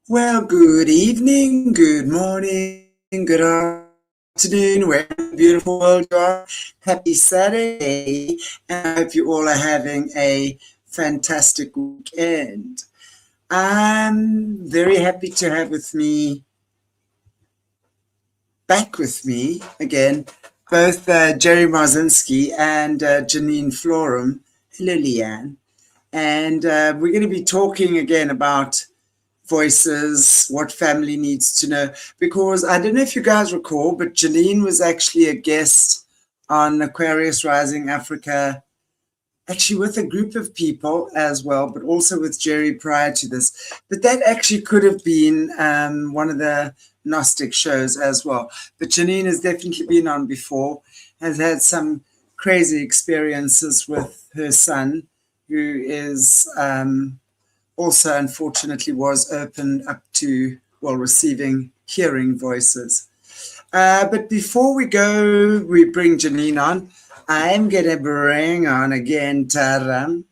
Well, good evening, good morning, good afternoon, wherever in the beautiful world you are. Happy Saturday, and I hope you all are having a fantastic weekend. I'm very happy to have back with me again, both Jerry Marzinsky and Janine Florom. Hello, Leanne. And we're going to be talking again about voices, what family needs to know. Because I don't know if you guys recall, but Janine was actually a guest on Aquarius Rising Africa, actually with a group of people as well, but also with Jerry prior to this. But that actually could have been one of the Gnostic shows as well. But Janine has definitely been on before, has had some crazy experiences with her son, who is also unfortunately was open up to, well, receiving hearing voices. But before we bring Janine on, I'm going to bring on again Taram,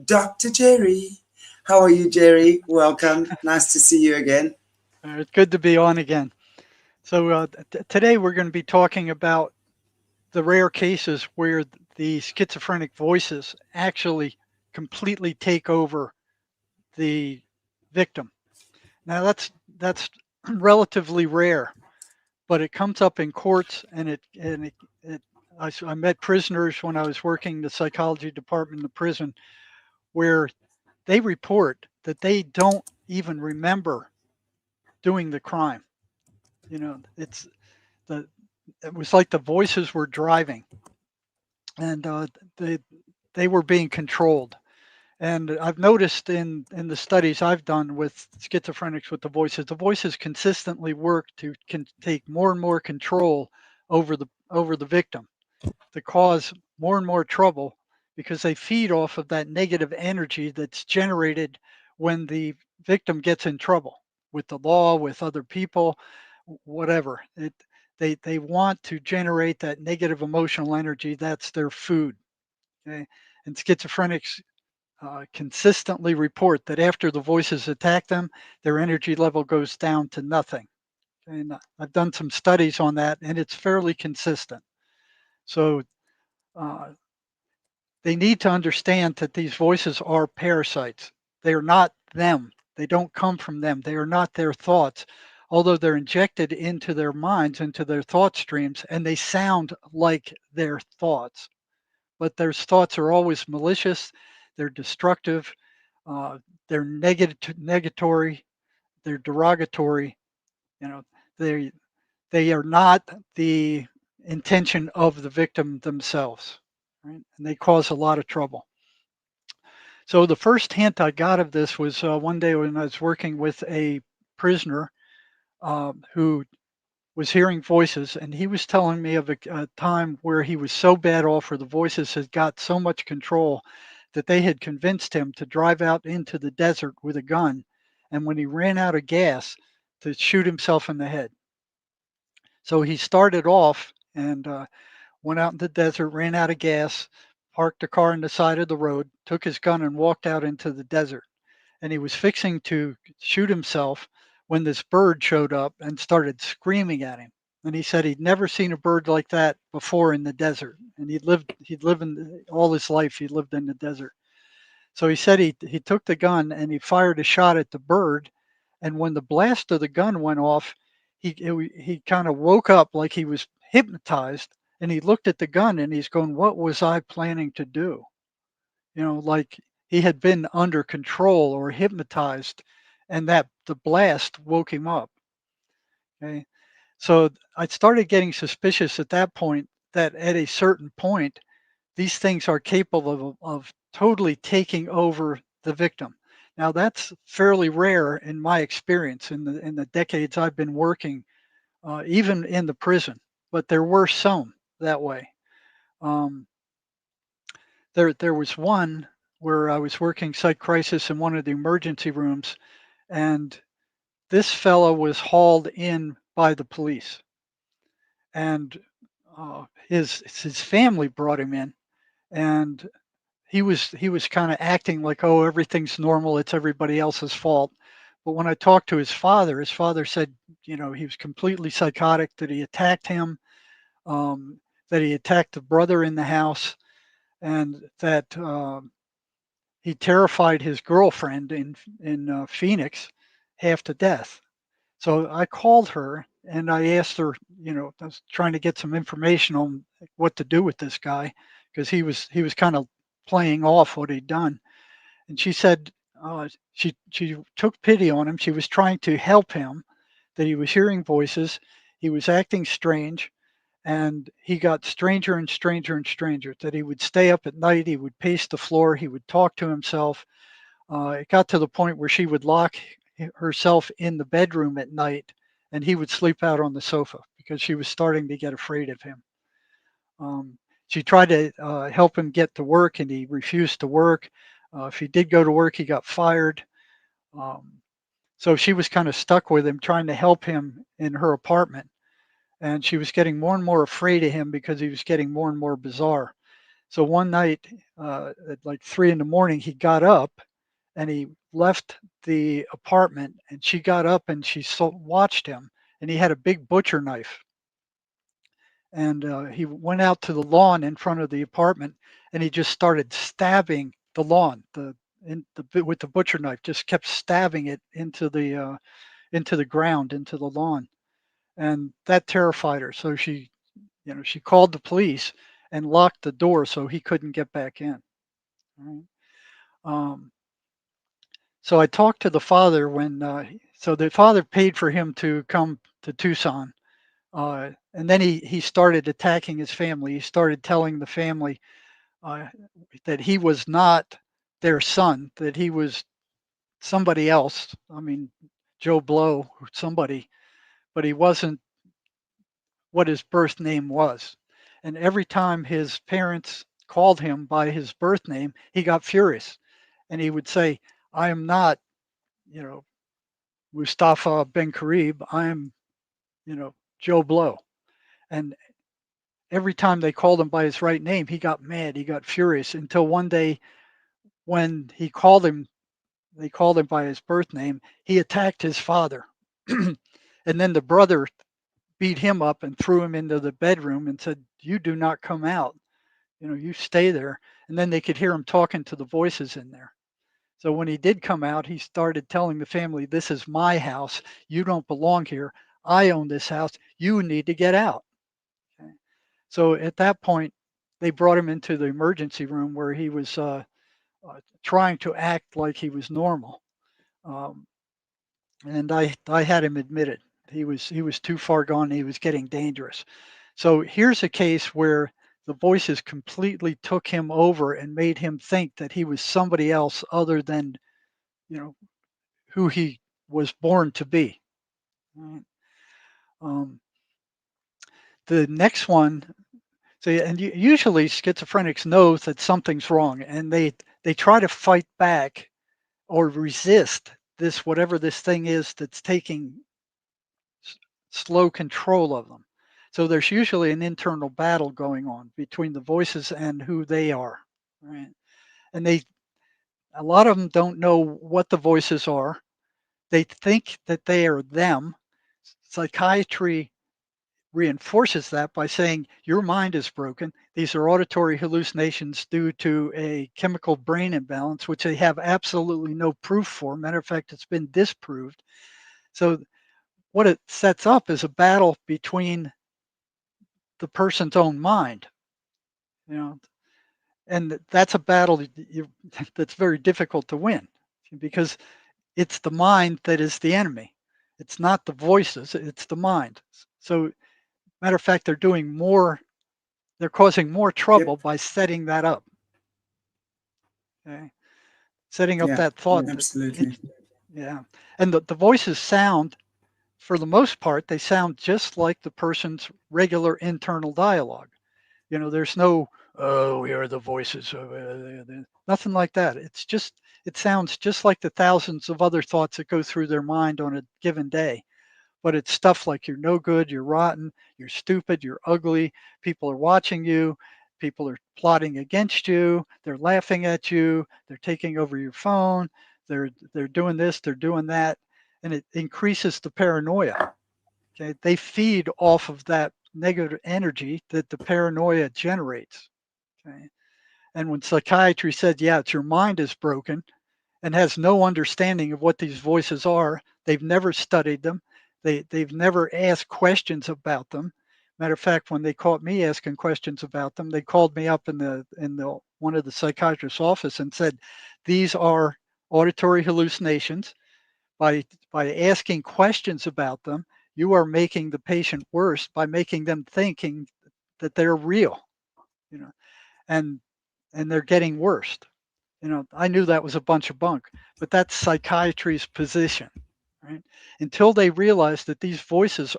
Dr. Jerry. How are you, Jerry? Welcome. Nice to see you again. It's good to be on again. So today we're going to be talking about the rare cases where the schizophrenic voices actually completely take over the victim. Now that's relatively rare, but it comes up in courts, and I met prisoners when I was working the psychology department in the prison where they report that they don't even remember doing the crime. It's the it was like the voices were driving, and they they were being controlled. And I've noticed in the studies I've done with schizophrenics with the voices consistently work to can take more and more control over the victim to cause more and more trouble because they feed off of that negative energy that's generated when the victim gets in trouble with the law, with other people, whatever. They want to generate that negative emotional energy. That's their food. Okay? And schizophrenics consistently report that after the voices attack them, their energy level goes down to nothing. And I've done some studies on that, and it's fairly consistent. So uh, they need to understand that these voices are parasites. They are not them. They don't come from them. They are not their thoughts, although they're injected into their minds, into their thought streams, and they sound like their thoughts. But their thoughts are always malicious, they're destructive, uh, they're negatory, they're derogatory. You know, they they are not the intention of the victim themselves, right? And they cause a lot of trouble. So the first hint I got of this was one day when I was working with a prisoner who was hearing voices, and he was telling me of a time where he was so bad off, where the voices had got so much control that they had convinced him to drive out into the desert with a gun, and when he ran out of gas, to shoot himself in the head. So he started off and went out in the desert, ran out of gas, parked the car on the side of the road, took his gun, and walked out into the desert. And he was fixing to shoot himself when this bird showed up and started screaming at him. And he said he'd never seen a bird like that before in the desert. And he'd lived all his life, he lived in the desert. So he said he took the gun and he fired a shot at the bird. And when the blast of the gun went off, he kind of woke up like he was hypnotized, and he looked at the gun and he's going, "What was I planning to do?" Like he had been under control or hypnotized, and that the blast woke him up. Okay. So I started getting suspicious at that point that at a certain point, these things are capable of totally taking over the victim. Now that's fairly rare in my experience in the decades I've been working, even in the prison. But there were some that way. Um, there was one where I was working psych crisis in one of the emergency rooms, and this fellow was hauled in by the police, and his family brought him in, and he was kind of acting like, oh, everything's normal, it's everybody else's fault. But when I talked to his father said, he was completely psychotic, that he attacked him, that he attacked the brother in the house, and that he terrified his girlfriend in Phoenix half to death. So I called her and I asked her, I was trying to get some information on what to do with this guy because he was kind of playing off what he'd done. And she said she took pity on him. She was trying to help him. That he was hearing voices, he was acting strange, and he got stranger and stranger and stranger. That he would stay up at night, he would pace the floor, he would talk to himself. It got to the point where she would lock herself in the bedroom at night and he would sleep out on the sofa because she was starting to get afraid of him. She tried to help him get to work and he refused to work. If he did go to work, he got fired. Um, so she was kind of stuck with him, trying to help him in her apartment. And she was getting more and more afraid of him because he was getting more and more bizarre. So one night, at like 3 in the morning, he got up and he left the apartment. And she got up and she watched him. And he had a big butcher knife. And he went out to the lawn in front of the apartment, and he just started stabbing the lawn. With the butcher knife, just kept stabbing it into the ground, into the lawn, and that terrified her. So she called the police and locked the door so he couldn't get back in. Right? Um, so I talked to the father so the father paid for him to come to Tucson. And then he started attacking his family. He started telling the family uh, that he was not their son, that he was somebody else. I mean, Joe Blow, somebody, but he wasn't what his birth name was. And every time his parents called him by his birth name, he got furious. And he would say, I am not, you know, Mustafa Ben Karib. I am, Joe Blow. And every time they called him by his right name, he got mad. He got furious until one day when they called him by his birth name, he attacked his father. And then the brother beat him up and threw him into the bedroom and said, "You do not come out. You stay there." And then they could hear him talking to the voices in there. So when he did come out, he started telling the family, "This is my house. You don't belong here. I own this house. You need to get out." Okay. So at that point, they brought him into the emergency room where he was trying to act like he was normal. Um, and I had him admitted he was too far gone. He was getting dangerous. So here's a case where the voices completely took him over and made him think that he was somebody else other than you know who he was born to be. Right? Um, the next one, so and usually schizophrenics know that something's wrong, and they try to fight back or resist this whatever this thing is that's taking s- slow control of them. So there's usually an internal battle going on between the voices and who they are, right? And a lot of them don't know what the voices are. They think that they are them. Psychiatry reinforces that by saying your mind is broken. These are auditory hallucinations due to a chemical brain imbalance, which they have absolutely no proof for. Matter of fact, it's been disproved. So what it sets up is a battle between the person's own mind, you know, and that's a battle that's very difficult to win because it's the mind that is the enemy. It's not the voices, it's the mind. So, matter of fact, they're causing more trouble Yep. by setting that up. Okay? Setting up Yeah. that thought that Absolutely. yeah. And the voices sound, for the most part, they sound just like the person's regular internal dialogue. There's no, oh, we are the voices of nothing like that. It sounds just like the thousands of other thoughts that go through their mind on a given day. But it's stuff like you're no good, you're rotten, you're stupid, you're ugly, people are watching you, people are plotting against you, they're laughing at you, they're taking over your phone, they're doing this, they're doing that. and it increases the paranoia. Okay, they feed off of that negative energy that the paranoia generates. Okay, and when psychiatry said, "Yeah, it's your mind is broken," and has no understanding of what these voices are, they've never studied them, they've never asked questions about them. Matter of fact, when they caught me asking questions about them, they called me up in the one of the psychiatrist's office and said, "These are auditory hallucinations. By asking questions about them, you are making the patient worse by making them thinking that they're real, you know, and they're getting worse." I knew that was a bunch of bunk, but that's psychiatry's position, right? Until they realize that these voices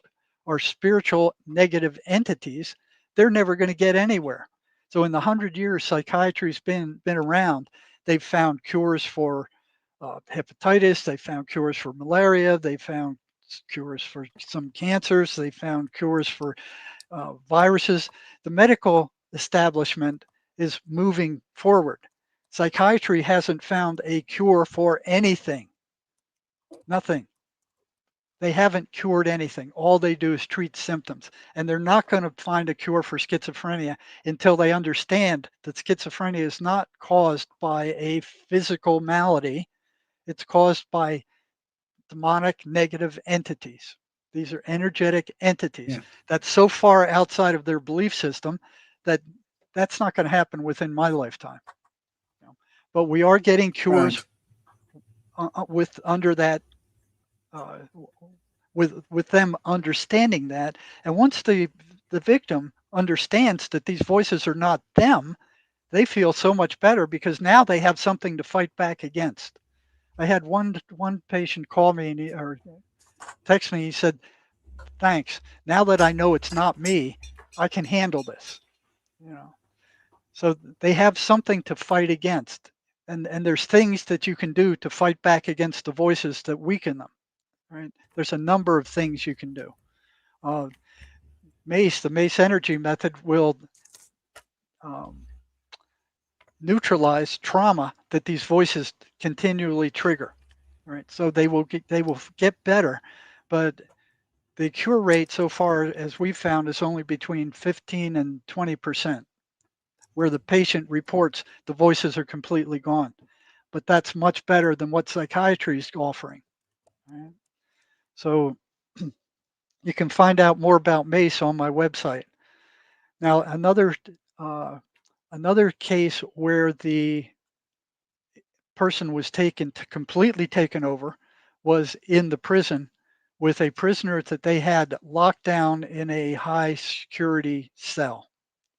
are spiritual negative entities, they're never going to get anywhere. So in the 100 years psychiatry's been around, they've found cures for hepatitis, they found cures for malaria, they found cures for some cancers, they found cures for viruses. The medical establishment is moving forward. Psychiatry hasn't found a cure for anything. Nothing. They haven't cured anything. All they do is treat symptoms. And they're not going to find a cure for schizophrenia until they understand that schizophrenia is not caused by a physical malady, it's caused by demonic negative entities. These are energetic entities Yeah. that's so far outside of their belief system that that's not going to happen within my lifetime. you know. But we are getting cures Right. with under that uh, with them understanding that. And once the victim understands that these voices are not them, they feel so much better because now they have something to fight back against. I had one patient call me or text me. He said, "Thanks. Now that I know it's not me, I can handle this." You know, so they have something to fight against, and there's things that you can do to fight back against the voices that weaken them. Right? There's a number of things you can do. Uh, the Mace energy method will um, neutralize trauma that these voices continually trigger. Right? So they will get better, but the cure rate so far, as we've found, is only between 15 and 20%, where the patient reports the voices are completely gone. But that's much better than what psychiatry is offering. Right? So you can find out more about MACE on my website. Now, uh, another case where the person was completely taken over was in the prison with a prisoner that they had locked down in a high security cell.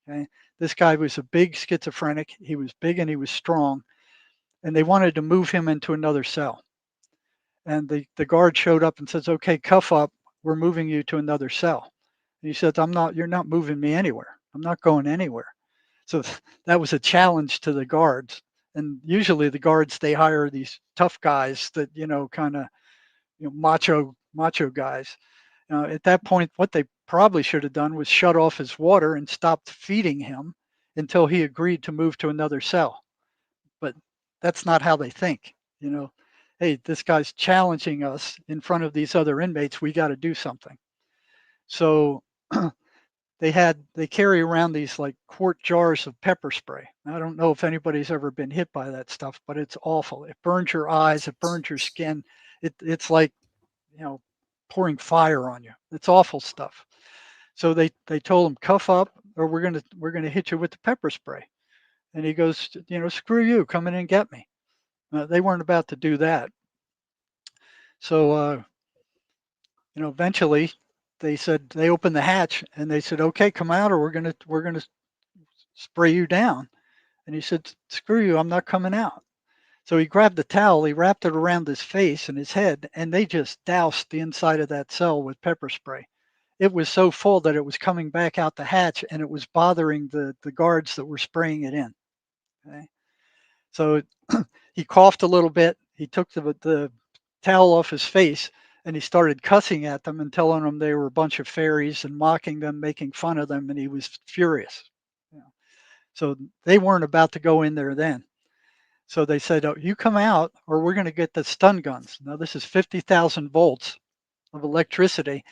Okay. This guy was a big schizophrenic. He was big and he was strong, and they wanted to move him into another cell. And the guard showed up and says, "Okay, cuff up. We're moving you to another cell." And he says, "I'm not. You're not moving me anywhere. I'm not going anywhere." So that was a challenge to the guards. And usually the guards, they hire these tough guys that kind of macho guys. At that point, what they probably should have done was shut off his water and stopped feeding him until he agreed to move to another cell. But that's not how they think. You know, hey, this guy's challenging us in front of these other inmates. We got to do something. So they carry around these like quart jars of pepper spray. I don't know if anybody's ever been hit by that stuff, but it's awful. It burns your eyes, it burns your skin. It's like you know pouring fire on you. It's awful stuff. So they told him, cuff up or we're gonna hit you with the pepper spray. And he goes, screw you, come in and get me. They weren't about to do that. So eventually they opened the hatch and they said, okay, come out or we're gonna spray you down. And he said, screw you, I'm not coming out. So he grabbed the towel, he wrapped it around his face and his head, and they just doused the inside of that cell with pepper spray. It was so full that it was coming back out the hatch and it was bothering the guards that were spraying it in. Okay? So he coughed a little bit. He took the towel off his face and he started cussing at them and telling them they were a bunch of fairies and mocking them, making fun of them, and he was furious. You know. So they weren't about to go in there then. So they said, "Oh, you come out, or we're going to get the stun guns." Now this is 50,000 volts of electricity,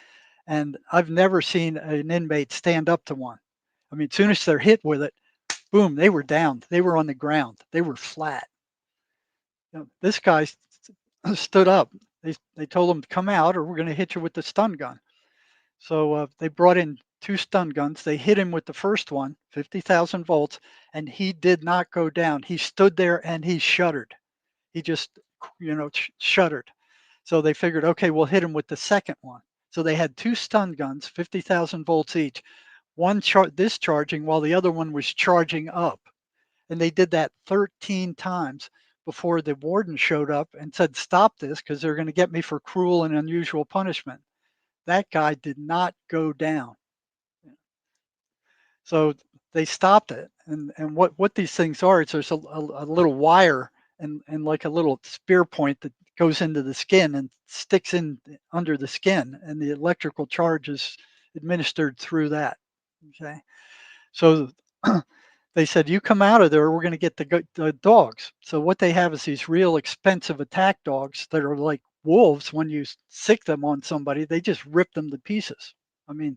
and I've never seen an inmate stand up to one. I mean, as soon as they're hit with it, boom, they were down. They were on the ground. They were flat. This guy stood up. They told him to come out, or we're going to hit you with the stun gun. So they brought in two stun guns. They hit him with the first one, 50,000 volts, and he did not go down. He stood there and he shuddered. He just, shuddered. So they figured, okay, we'll hit him with the second one. So they had two stun guns, 50,000 volts each, one discharging while the other one was charging up. And they did that 13 times before the warden showed up and said, stop this, because they're going to get me for cruel and unusual punishment. That guy did not go down. So they stopped it. And what these things are, it's there's a little wire and like a little spear point that goes into the skin and sticks in under the skin, and the electrical charge is administered through that. Okay. So they said, you come out of there, we're going to get the dogs. So what they have is these real expensive attack dogs that are like wolves. When you sick them on somebody, they just rip them to pieces. I mean,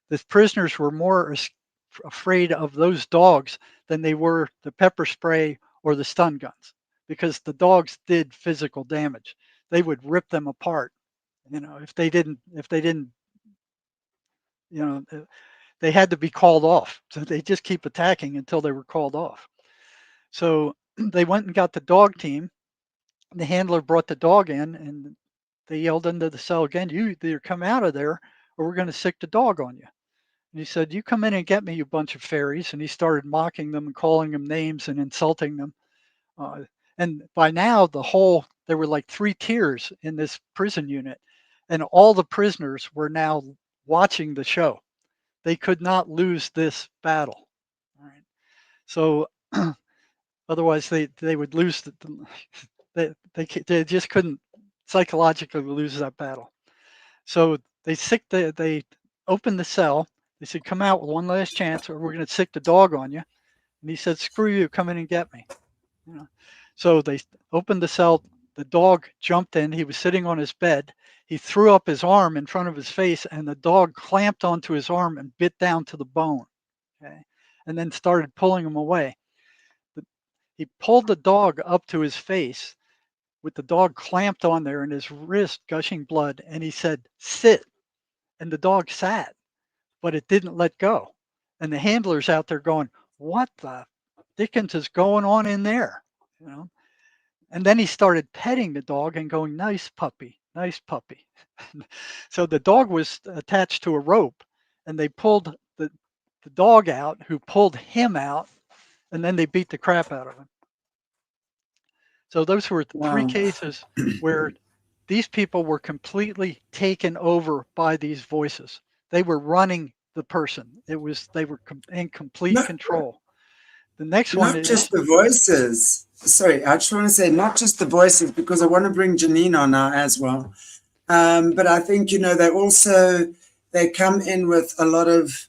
the prisoners were more afraid of those dogs than they were the pepper spray or the stun guns, because the dogs did physical damage. They would rip them apart. If they didn't, you know, they had to be called off. So they just keep attacking until they were called off. So they went and got the dog team. The handler brought the dog in, and they yelled into the cell again, you either come out of there or we're going to sick the dog on you. And he said, you come in and get me, you bunch of fairies. And he started mocking them and calling them names and insulting them. And by now, there were like 3 tiers in this prison unit, and all the prisoners were now watching the show. They could not lose this battle. All right. So otherwise they would lose. They just couldn't psychologically lose that battle. So they opened the cell. They said, come out with one last chance, or we're going to sick the dog on you. And he said, screw you, come in and get me. So they opened the cell. The dog jumped in. He was sitting on his bed. He threw up his arm in front of his face, and the dog clamped onto his arm and bit down to the bone. Okay, and then started pulling him away. He pulled the dog up to his face with the dog clamped on there and his wrist gushing blood. And he said, sit. And the dog sat, but it didn't let go. And the handler's out there going, what the dickens is going on in there? And then he started petting the dog and going, nice puppy, nice puppy. So the dog was attached to a rope, and they pulled the dog out, who pulled him out, and then they beat the crap out of him. So those were 3 cases where these people were completely taken over by these voices. They were running the person. They were in complete control. The next one is not just the voices. Sorry, I just want to say not just the voices, because I want to bring Jinean on now as well. But I think, they come in with a lot of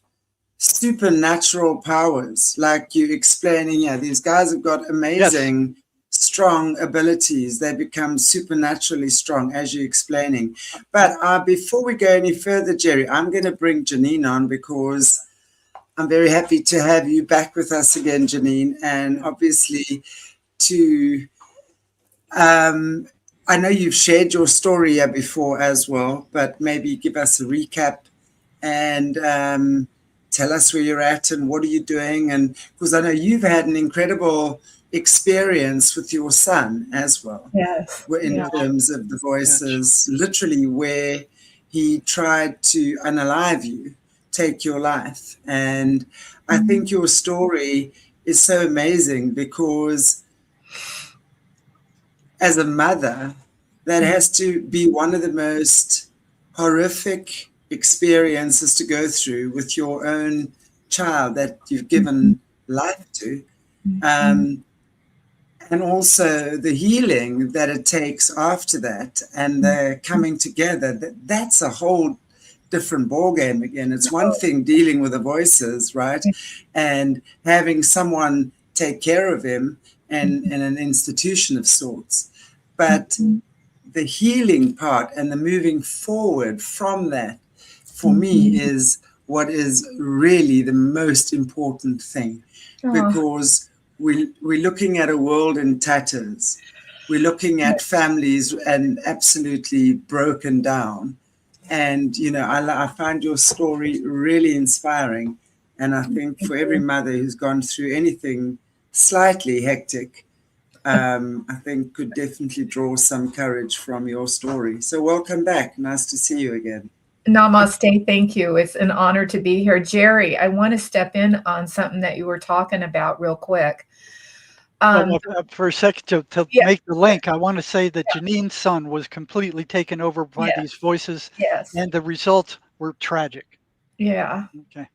supernatural powers, like you explaining. Yeah, these guys have got amazing, strong abilities. They become supernaturally strong, as you're explaining. But before we go any further, Jerry, I'm going to bring Jinean on, because I'm very happy to have you back with us again, Jinean, and obviously I know you've shared your story here before as well, but maybe give us a recap and tell us where you're at and what are you doing. And because I know you've had an incredible experience with your son as well. Yes. In terms of the voices, literally where he tried to unalive you, take your life. And I think your story is so amazing, because as a mother, that has to be one of the most horrific experiences to go through with your own child that you've given life to. And also the healing that it takes after that, and the coming together, that's a whole different ballgame again. It's one thing dealing with the voices, right? And having someone take care of him. and an institution of sorts. But Mhm. the healing part and the moving forward from that, for me, is what is really the most important thing, Oh, because we're looking at a world in tatters. We're looking at yes. families and absolutely broken down. And, I find your story really inspiring. And I think Thank for every you. mother who's gone through anything slightly hectic, I think could definitely draw some courage from your story. So welcome back. Nice to see you again. Namaste. Thank you. It's an honor to be here. Jerry, I want to step in on something that you were talking about real quick. Um, Well, for a second, to yeah, make the link, I want to say that Janine's son was completely taken over by yes, these voices, yes, and the results were tragic. yeah. Okay.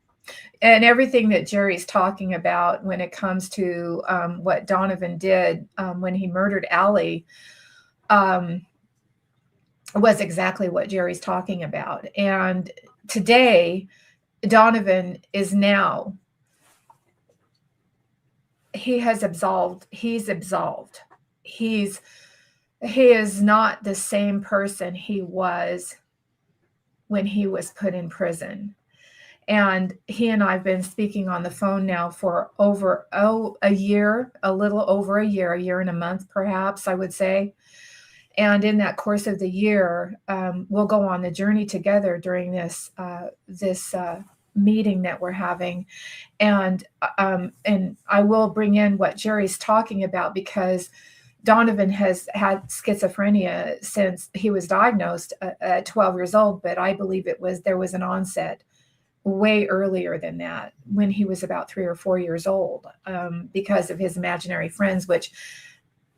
And everything that Jerry's talking about when it comes to what Donovan did when he murdered Allie um, was exactly what Jerry's talking about. And today, Donovan is now, he's absolved. He's he is not the same person he was when he was put in prison. And he and I've been speaking on the phone now for over a year, a little over a year and a month, perhaps I would say. And in that course of the year, we'll go on the journey together during this meeting that we're having, and I will bring in what Jerry's talking about, because Donovan has had schizophrenia since he was diagnosed at 12 years old, but I believe there was an onset way earlier than that, when he was about 3 or 4 years old, because of his imaginary friends, which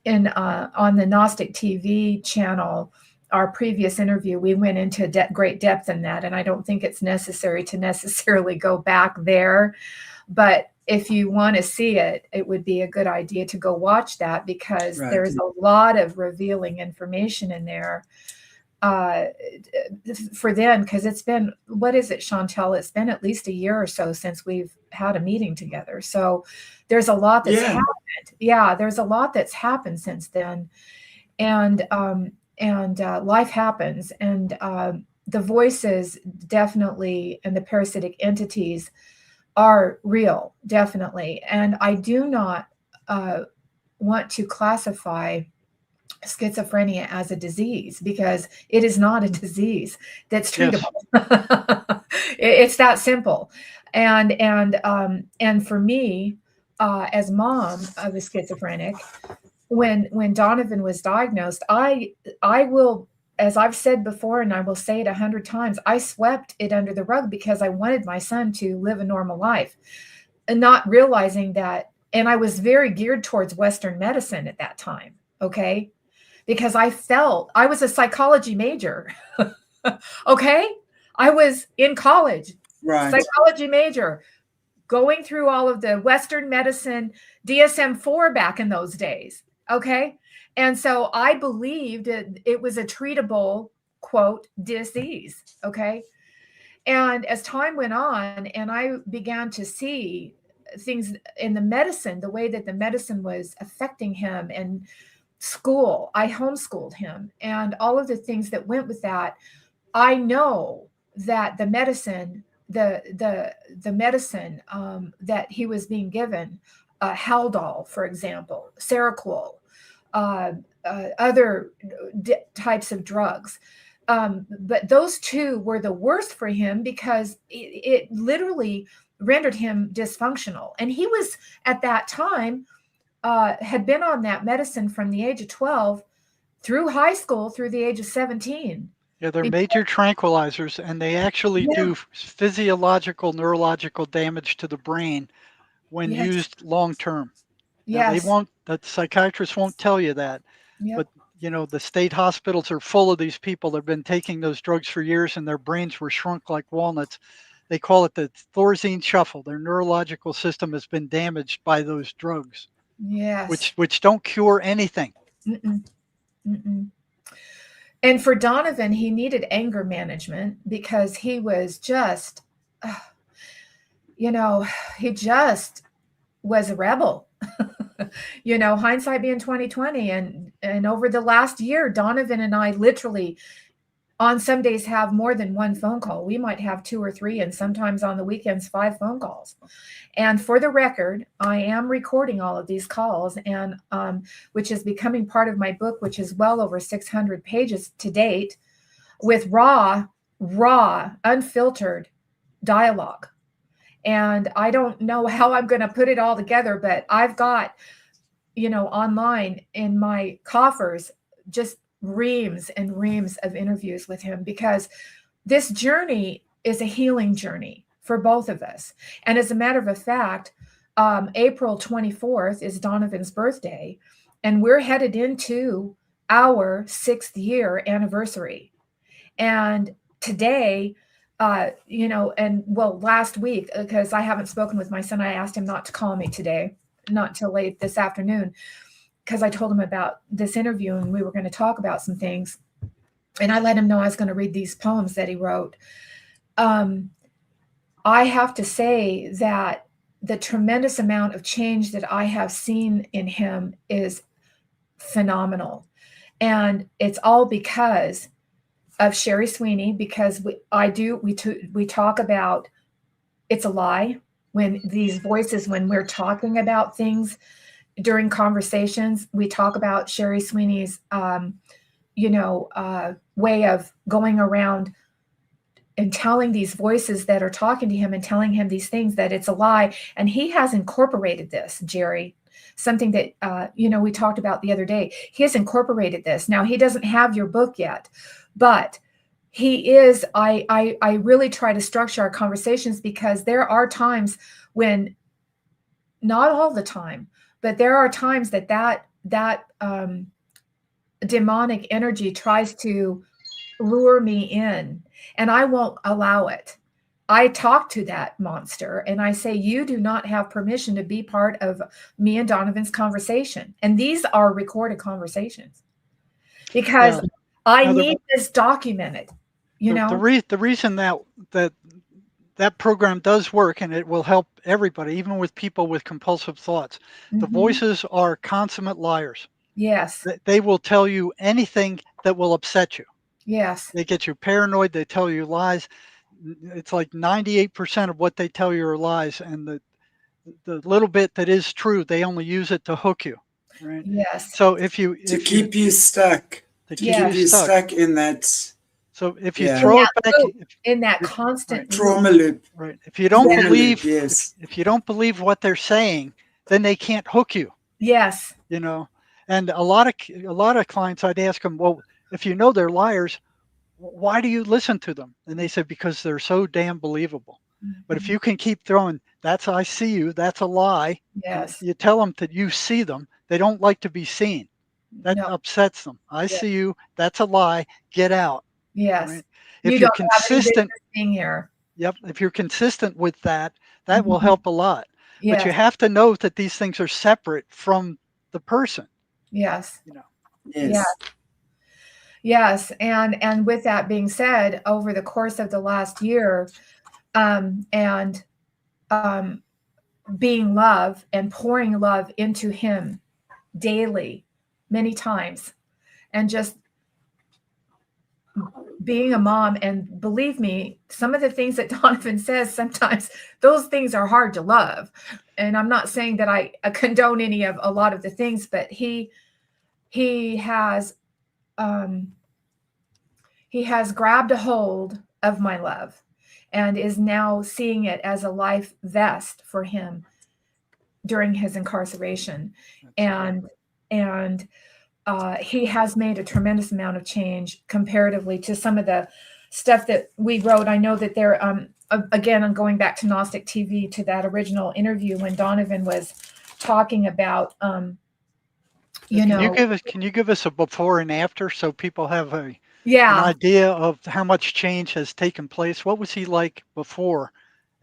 in on the Gnostic TV channel, our previous interview, we went into great depth in that, and I don't think it's necessary to necessarily go back there. But if you want to see it, it would be a good idea to go watch that, because Right. there's a lot of revealing information in there uh, for them, because it's been, what is it, Chantelle? It's been at least a year or so since we've had a meeting together. So there's a lot that's Yeah. happened. Yeah, there's a lot that's happened since then. And life happens. And the voices definitely, and the parasitic entities are real, definitely. And I do not want to classify schizophrenia as a disease, because it is not a disease that's Yes. treatable. It's that simple. And for me, as mom of a schizophrenic, when Donovan was diagnosed, I will, as I've said before, and I will say it 100 times, I swept it under the rug because I wanted my son to live a normal life, and not realizing that. And I was very geared towards Western medicine at that time. Okay, because I was a psychology major. Okay. I was in college, Right. psychology major, going through all of the Western medicine, DSM-4 back in those days. Okay. And so I believed it was a treatable, quote, disease. Okay. And as time went on, and I began to see things in the medicine, the way that the medicine was affecting him, and school, I homeschooled him, and all of the things that went with that, I know that the medicine, the medicine that he was being given, Haldol, for example, Seroquel, uh, other types of drugs. But those two were the worst for him, because it literally rendered him dysfunctional. And he was, at that time, had been on that medicine from the age of 12 through high school, through the age of 17. Yeah, they're major tranquilizers, and they actually Yeah. do physiological, neurological damage to the brain when Yes. used long term. Now, Yes. the psychiatrists won't tell you that, but Yep. the state hospitals are full of these people that have been taking those drugs for years, and their brains were shrunk like walnuts. They call it the Thorazine shuffle. Their neurological system has been damaged by those drugs, Yes. which don't cure anything. Mm-mm. Mm-mm. And for Donovan, he needed anger management, because he was just, uh, he just was a rebel. hindsight being 2020. And over the last year, Donovan and I literally on some days have more than one phone call. We might have 2 or 3, and sometimes on the weekends 5 phone calls. And for the record, I am recording all of these calls, and which is becoming part of my book, which is well over 600 pages to date, with raw, unfiltered dialogue. And I don't know how I'm going to put it all together, but I've got, online in my coffers, just reams and reams of interviews with him, because this journey is a healing journey for both of us. And as a matter of fact, April 24th is Donovan's birthday, and we're headed into our 6th year anniversary. And today, last week, because I haven't spoken with my son, I asked him not to call me today, not till late this afternoon, because I told him about this interview and we were going to talk about some things. And I let him know I was going to read these poems that he wrote. I have to say that the tremendous amount of change that I have seen in him is phenomenal. And it's all because of Sherry Sweeney, because we talk about it's a lie when these voices, when we're talking about things during conversations, we talk about Sherry Sweeney's, way of going around and telling these voices that are talking to him and telling him these things, that it's a lie. And he has incorporated this, Jerry, something that, we talked about the other day. He has incorporated this. Now, he doesn't have your book yet, but he is, I really try to structure our conversations, because there are times when, not all the time, but there are times that demonic energy tries to lure me in, and I won't allow it. I talk to that monster and I say, you do not have permission to be part of me and Donovan's conversation. And these are recorded conversations, because I need this documented, The reason that program does work, and it will help everybody, even with people with compulsive thoughts. The voices are consummate liars. Yes. They will tell you anything that will upset you. Yes. They get you paranoid. They tell you lies. It's like 98% of what they tell you are lies. And the little bit that is true, they only use it to hook you. Right? Yes. So to keep you stuck in that. So if you throw it back in that constant trauma loop, right? If you don't believe, if you don't believe what they're saying, then they can't hook you. Yes. And a lot of clients, I'd ask them, well, if you know they're liars, why do you listen to them? And they said, because they're so damn believable. But if you can keep throwing, that's I see you, that's a lie. Yes. You tell them that you see them. They don't like to be seen. That upsets them. I see you, that's a lie. Get out. Yes. Right? If you're consistent being here. Yep. If you're consistent with that will help a lot. Yes. But you have to know that these things are separate from the person. Yes. Yes. Yes. And with that being said, over the course of the last year, being love and pouring love into him daily, many times, and just being a mom. And believe me, some of the things that Donovan says, sometimes those things are hard to love. And I'm not saying that I condone any of a lot of the things, but he has grabbed a hold of my love and is now seeing it as a life vest for him during his incarceration. And he has made a tremendous amount of change comparatively to some of the stuff that we wrote. I know that there, again, I'm going back to Gnostic TV, to that original interview when Donovan was talking about, Can you give us a before and after so people have an idea of how much change has taken place? What was he like before,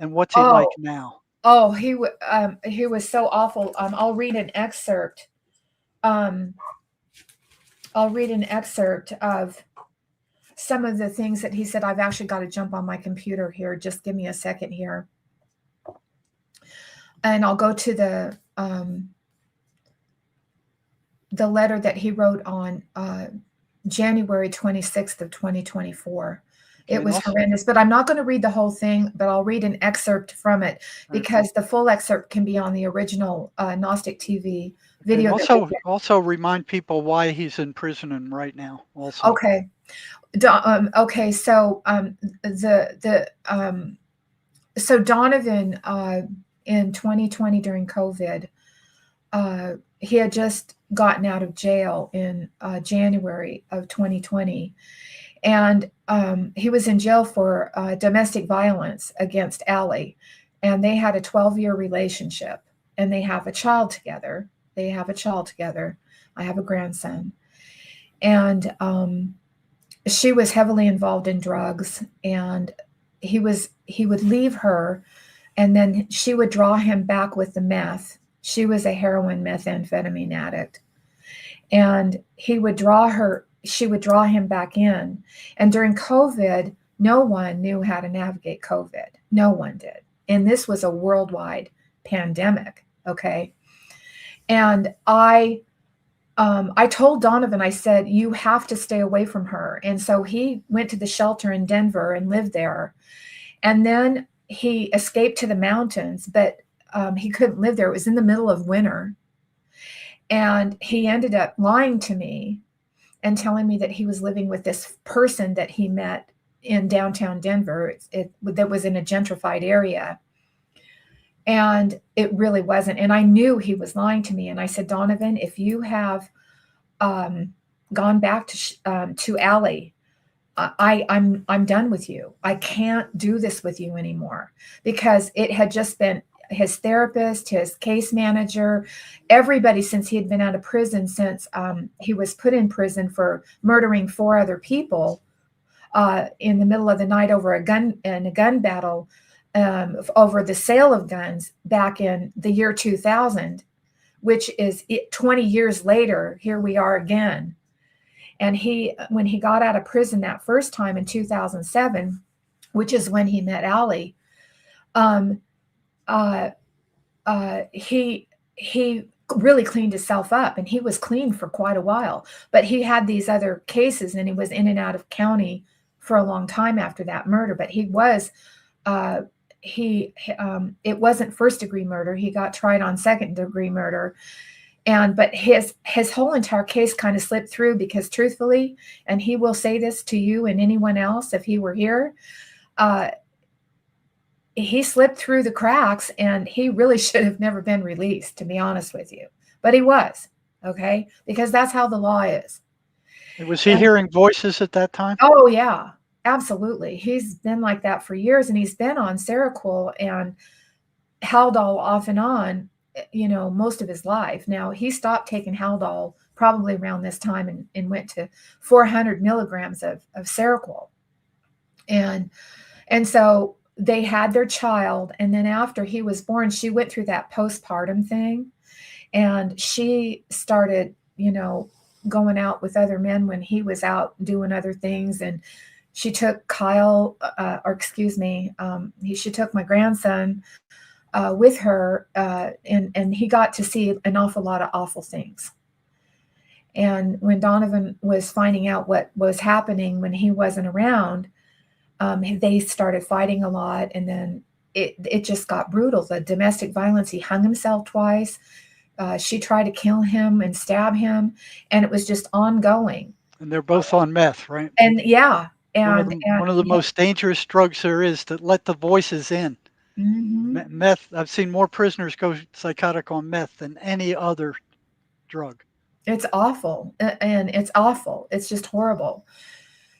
and what's he like now? Oh, he was so awful. I'll read an excerpt. I'll read an excerpt of some of the things that he said. I've actually got to jump on my computer here. Just give me a second here. And I'll go to the the letter that he wrote on January 26th of 2024. It was horrendous, but I'm not going to read the whole thing, but I'll read an excerpt from it because the full excerpt can be on the original Gnostic TV video. And also remind people why he's in prison right now. Also, okay, okay. So so Donovan in 2020 during COVID, he had just gotten out of jail in January of 2020. And he was in jail for domestic violence against Allie. And they had a 12-year relationship. And they have a child together. I have a grandson. And she was heavily involved in drugs. And he would leave her. And then she would draw him back with the meth. She was a heroin methamphetamine addict. And she would draw him back in. And during COVID, no one knew how to navigate COVID. No one did. And this was a worldwide pandemic. Okay. And I told Donovan, I said, you have to stay away from her. And so he went to the shelter in Denver and lived there. And then he escaped to the mountains, but he couldn't live there. It was in the middle of winter. And he ended up lying to me and telling me that he was living with this person that he met in downtown Denver that was in a gentrified area. And it really wasn't. And I knew he was lying to me. And I said, Donovan, if you have gone back to Allie, I'm done with you. I can't do this with you anymore, because it had just been his therapist, his case manager, everybody since he had been out of prison, since he was put in prison for murdering 4 other people in the middle of the night over a gun battle over the sale of guns back in the year 2000, which is 20 years later, here we are again. And when he got out of prison that first time in 2007, which is when he met Allie, he really cleaned himself up, and he was clean for quite a while, but he had these other cases and he was in and out of county for a long time after that murder. But it wasn't first degree murder. He got tried on second degree murder. But his whole entire case kind of slipped through, because truthfully, and he will say this to you and anyone else if he were here, he slipped through the cracks, and he really should have never been released, to be honest with you. But he was, okay? Because that's how the law is. Was he hearing voices at that time? Oh, yeah, absolutely. He's been like that for years, and he's been on Seroquel and Haldol off and on, most of his life. Now, he stopped taking Haldol probably around this time and went to 400 milligrams of Seroquel. And so they had their child. And then after he was born, she went through that postpartum thing. And she started, going out with other men when he was out doing other things. And she took she took my grandson with her, and he got to see an awful lot of awful things. And when Donovan was finding out what was happening when he wasn't around, they started fighting a lot, and then it just got brutal. The domestic violence, he hung himself twice. She tried to kill him and stab him, and it was just ongoing. And they're both on meth, right? And yeah. One of the most dangerous drugs there is, to let the voices in. Mm-hmm. Meth, I've seen more prisoners go psychotic on meth than any other drug. It's awful. And it's awful. It's just horrible.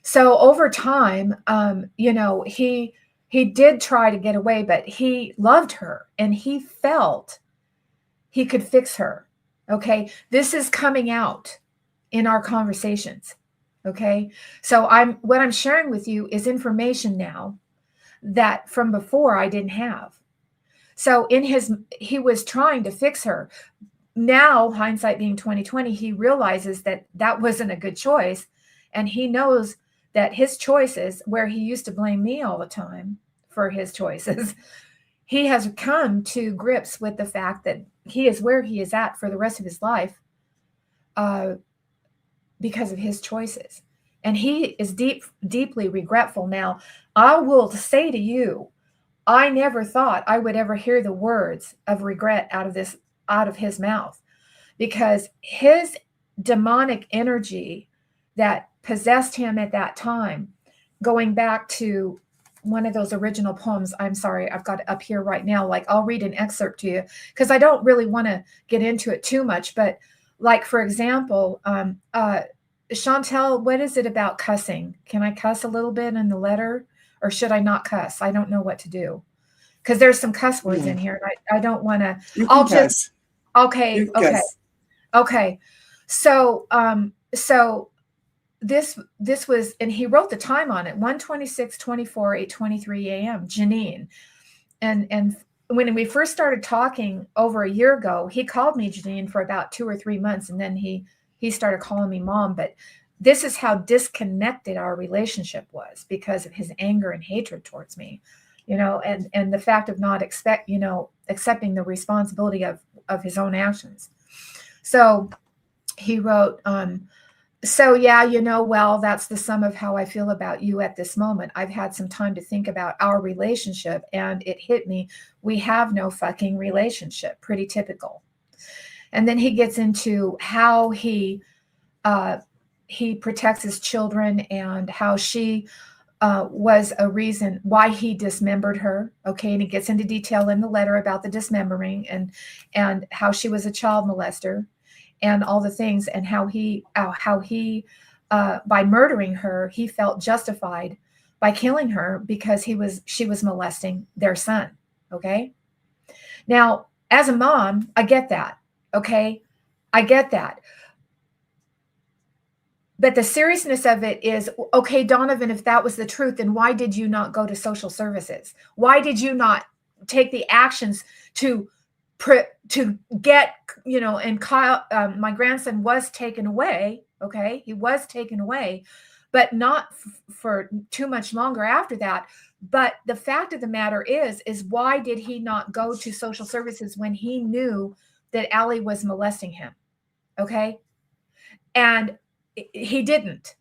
So over time, he did try to get away, but he loved her and he felt he could fix her. Okay. This is coming out in our conversations. Okay. So what I'm sharing with you is information now that from before I didn't have. So he was trying to fix her. Now, hindsight being 2020, he realizes that wasn't a good choice. And he knows that his choices, where he used to blame me all the time for his choices, he has come to grips with the fact that he is where he is at for the rest of his life because of his choices. And he is deeply regretful. Now, I will say to you, I never thought I would ever hear the words of regret out of his mouth, because his demonic energy that possessed him at that time, going back to one of those original poems. I'm sorry, I've got it up here right now. Like, I'll read an excerpt to you because I don't really want to get into it too much. But like, for example, Chantelle, what is it about cussing? Can I cuss a little bit in the letter, or should I not cuss? I don't know what to do, because there's some cuss words in here, and I don't want to. You can cuss. Okay. So, this was, and he wrote the time on it, 1:26:24, 8:23 a.m. Janine, and when we first started talking over a year ago, he called me Janine for about 2 or 3 months, and then he started calling me Mom. But this is how disconnected our relationship was, because of his anger and hatred towards me, and the fact of not accepting the responsibility of his own actions. So he wrote, so yeah, well, that's the sum of how I feel about you at this moment. I've had some time to think about our relationship, and it hit me. We have no fucking relationship. Pretty typical. And then he gets into how he protects his children, and how she was a reason why he dismembered her. Okay. And he gets into detail in the letter about the dismembering, and how she was a child molester, and all the things, and how he by murdering her, he felt justified by killing her because she was molesting their son. Okay. Now, as a mom, I get that. Okay. I get that. But the seriousness of it is, okay, Donovan, if that was the truth, then why did you not go to social services? Why did you not take the actions to get, and Kyle, my grandson was taken away. Okay. He was taken away, but not for too much longer after that. But the fact of the matter is why did he not go to social services when he knew that Allie was molesting him? Okay. And he didn't.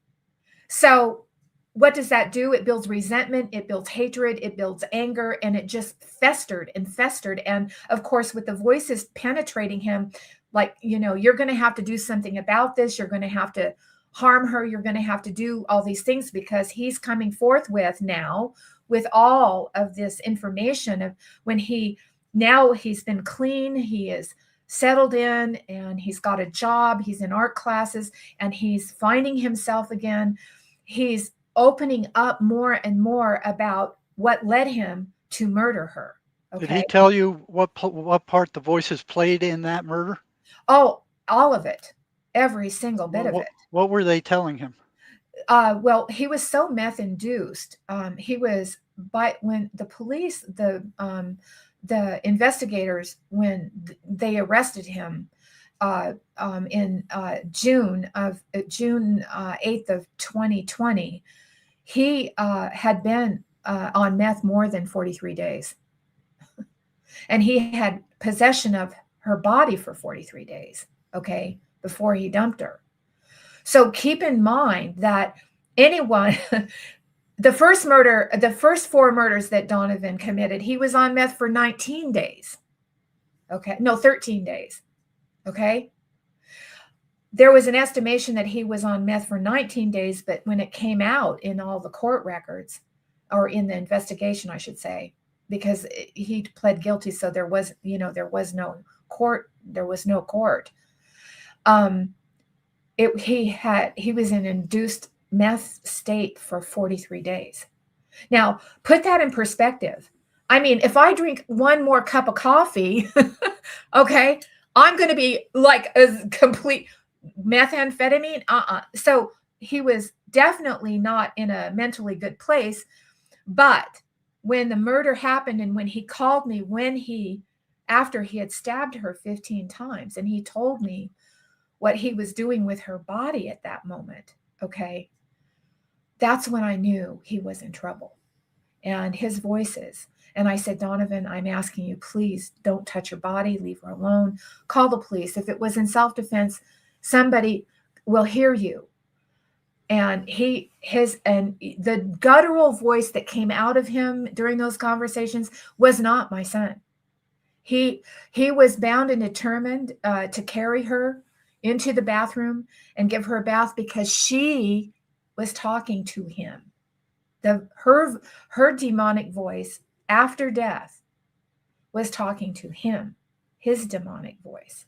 So what does that do? It builds resentment, it builds hatred, it builds anger, and it just festered and festered. And of course, with the voices penetrating him, like, you're going to have to do something about this. You're going to have to harm her. You're going to have to do all these things, because he's coming forth with all of this information of when he's been clean, he is settled in, and he's got a job, he's in art classes, and he's finding himself again. He's opening up more and more about what led him to murder her. Okay? Did he tell you what part the voices played in that murder? Oh, all of it. Every single bit of it. What were they telling him? Well, he was so meth induced. When the police, the investigators, when they arrested him in June 8th of 2020, he had been on meth more than 43 days. And he had possession of her body for 43 days, okay, before he dumped her. So keep in mind that the first 4 murders that Donovan committed, he was on meth for 19 days. Okay. No, 13 days. Okay. There was an estimation that he was on meth for 19 days, but when it came out in all the court records, or in the investigation, I should say, because he pled guilty. So there was no court. He was in induced meth state for 43 days. Now, put that in perspective. I mean, if I drink one more cup of coffee, okay, I'm going to be like a complete methamphetamine. So he was definitely not in a mentally good place. But when the murder happened, and when he called me, after he had stabbed her 15 times, and he told me what he was doing with her body at that moment, okay, that's when I knew he was in trouble. And his voices. And I said, Donovan, I'm asking you, please don't touch her body. Leave her alone. Call the police. If it was in self-defense, somebody will hear you. And the guttural voice that came out of him during those conversations was not my son. He was bound and determined to carry her into the bathroom and give her a bath because she was talking to him. Her demonic voice after death was talking to him, his demonic voice.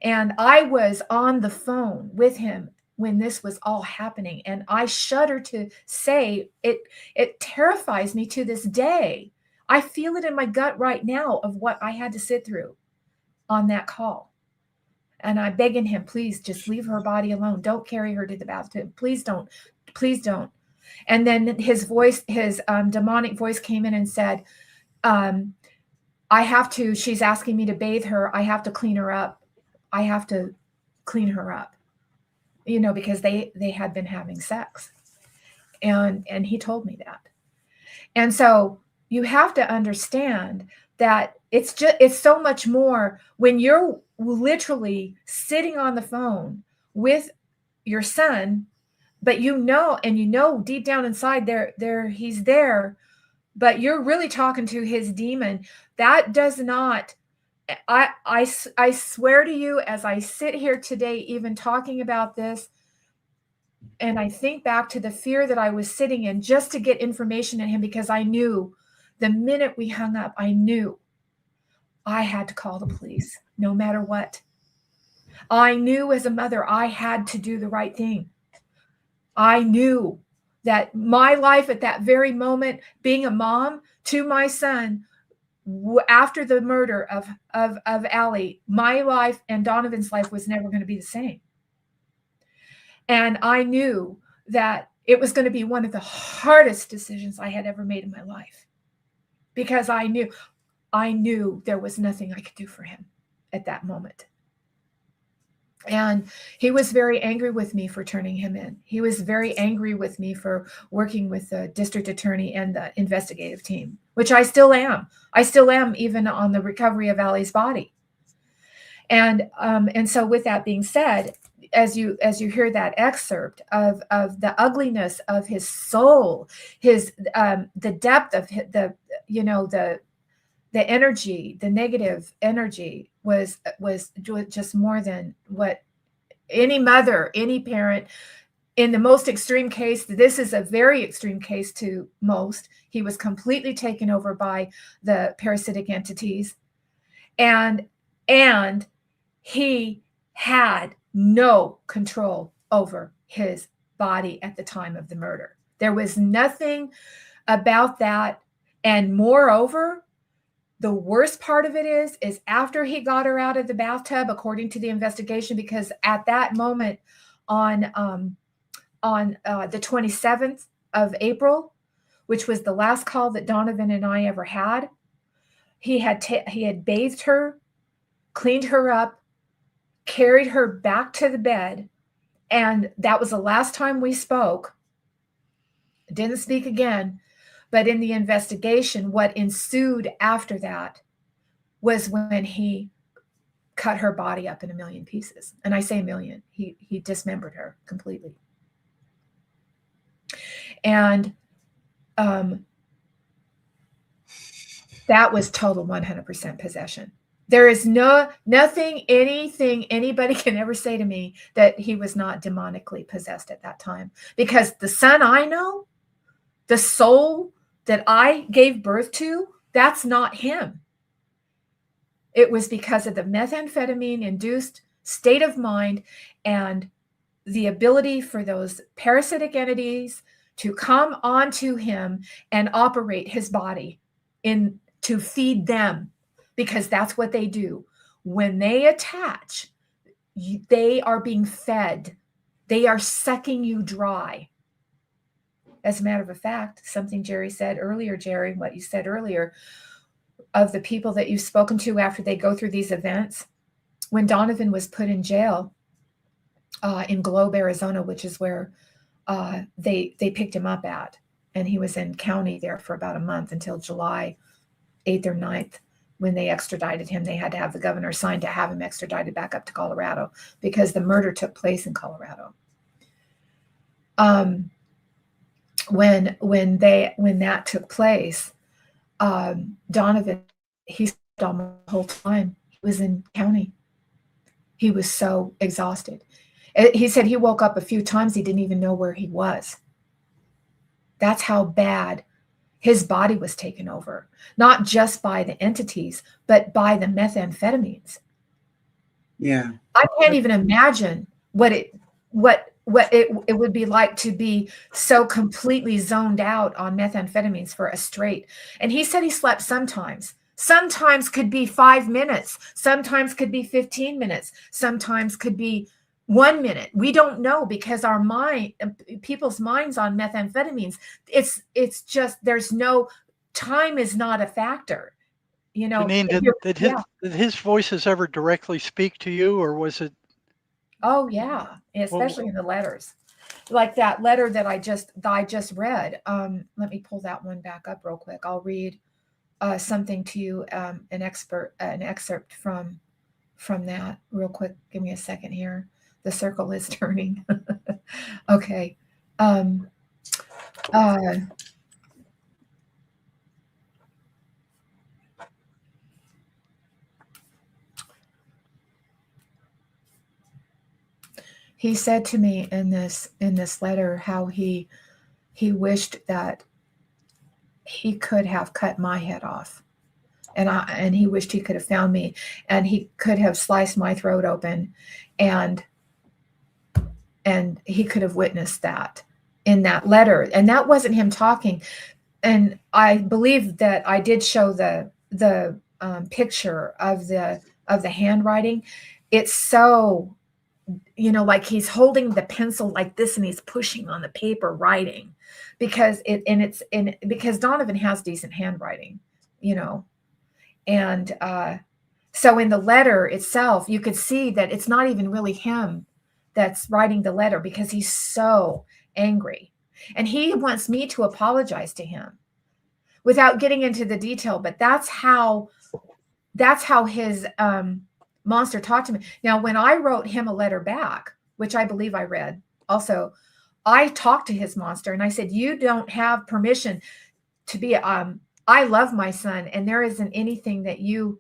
And I was on the phone with him when this was all happening. And I shudder to say it terrifies me to this day. I feel it in my gut right now of what I had to sit through on that call. And I'm begging him, please just leave her body alone. Don't carry her to the bathtub. Please don't. Please don't. And then his demonic voice came in and said, she's asking me to bathe her. I have to clean her up. I have to clean her up, because they had been having sex. And he told me that. And so you have to understand that it's so much more when you're literally sitting on the phone with your son, but deep down inside there he's there, but you're really talking to his demon. That does not, I swear to you, as I sit here today, even talking about this, and I think back to the fear that I was sitting in just to get information in him, because I knew the minute we hung up, I knew I had to call the police no matter what. I knew as a mother, I had to do the right thing. I knew that my life at that very moment, being a mom to my son, after the murder of Allie, my life and Donovan's life was never going to be the same. And I knew that it was going to be one of the hardest decisions I had ever made in my life, because I knew there was nothing I could do for him at that moment. And he was very angry with me for turning him in. He was very angry with me for working with the district attorney and the investigative team, which I still am. I still am, even on the recovery of Allie's body. And so with that being said, as you hear that excerpt of the ugliness of his soul, the depth of the energy, the negative energy was just more than what any mother, any parent, in the most extreme case, this is a very extreme case to most, he was completely taken over by the parasitic entities, and he had no control over his body at the time of the murder. There was nothing about that. And moreover, the worst part of it is after he got her out of the bathtub, according to the investigation, because at that moment on the 27th of April, which was the last call that Donovan and I ever had, he had bathed her, cleaned her up, carried her back to the bed, and that was the last time we spoke. Didn't speak again. But in the investigation, what ensued after that was when he cut her body up in 1,000,000 pieces. And I say 1,000,000. He dismembered her completely. And that was total 100% possession. There is nothing, anything anybody can ever say to me that he was not demonically possessed at that time. Because the son I know, the soul that I gave birth to, that's not him. It was because of the methamphetamine-induced state of mind and the ability for those parasitic entities to come onto him and operate his body to feed them, because that's what they do. When they attach, they are being fed. They are sucking you dry. As a matter of fact, something Jerry said earlier, Jerry, what you said earlier, of the people that you've spoken to after they go through these events, when Donovan was put in jail in Globe, Arizona, which is where they picked him up at, and he was in county there for about a month until July 8th or 9th when they extradited him, they had to have the governor sign to have him extradited back up to Colorado because the murder took place in Colorado. When that took place, Donovan, he said almost the whole time he was in county. He was so exhausted. He said he woke up a few times. He didn't even know where he was. That's how bad his body was taken over, not just by the entities, but by the methamphetamines. Yeah. I can't even imagine what it would be like to be so completely zoned out on methamphetamines for a straight. And he said he slept sometimes. Sometimes could be 5 minutes. Sometimes could be 15 minutes. Sometimes could be 1 minute. We don't know because our people's minds on methamphetamines, it's just, there's no, time is not a factor. You know, Janine, did his voices ever directly speak to you, or was it? Oh yeah, especially in the letters, like that letter that I just read. Let me pull that one back up real quick. I'll read something to you, an excerpt from that real quick. Give me a second here. The circle is turning. Okay. He said to me in this letter how he wished that he could have cut my head off, and he wished he could have found me, and he could have sliced my throat open, and he could have witnessed that in that letter. And that wasn't him talking. And I believe that I did show the picture of the handwriting. It's so, you know, like he's holding the pencil like this and he's pushing on the paper writing, because because Donovan has decent handwriting, you know. And so in the letter itself, you could see that it's not even really him that's writing the letter, because he's so angry. And he wants me to apologize to him without getting into the detail. But that's how his monster talked to me. Now, when I wrote him a letter back, which I believe I read also, I talked to his monster and I said, you don't have permission to be, I love my son, and there isn't anything that you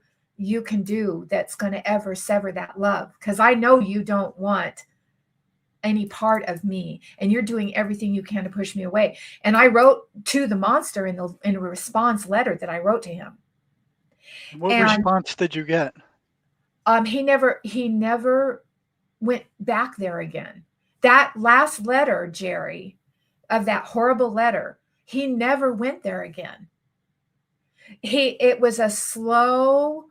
can do that's going to ever sever that love, because I know you don't want any part of me, and you're doing everything you can to push me away. And I wrote to the monster in a response letter that I wrote to him. What response did you get? He never went back there again. That last letter, Jerry, of that horrible letter, he never went there again. It was a slow,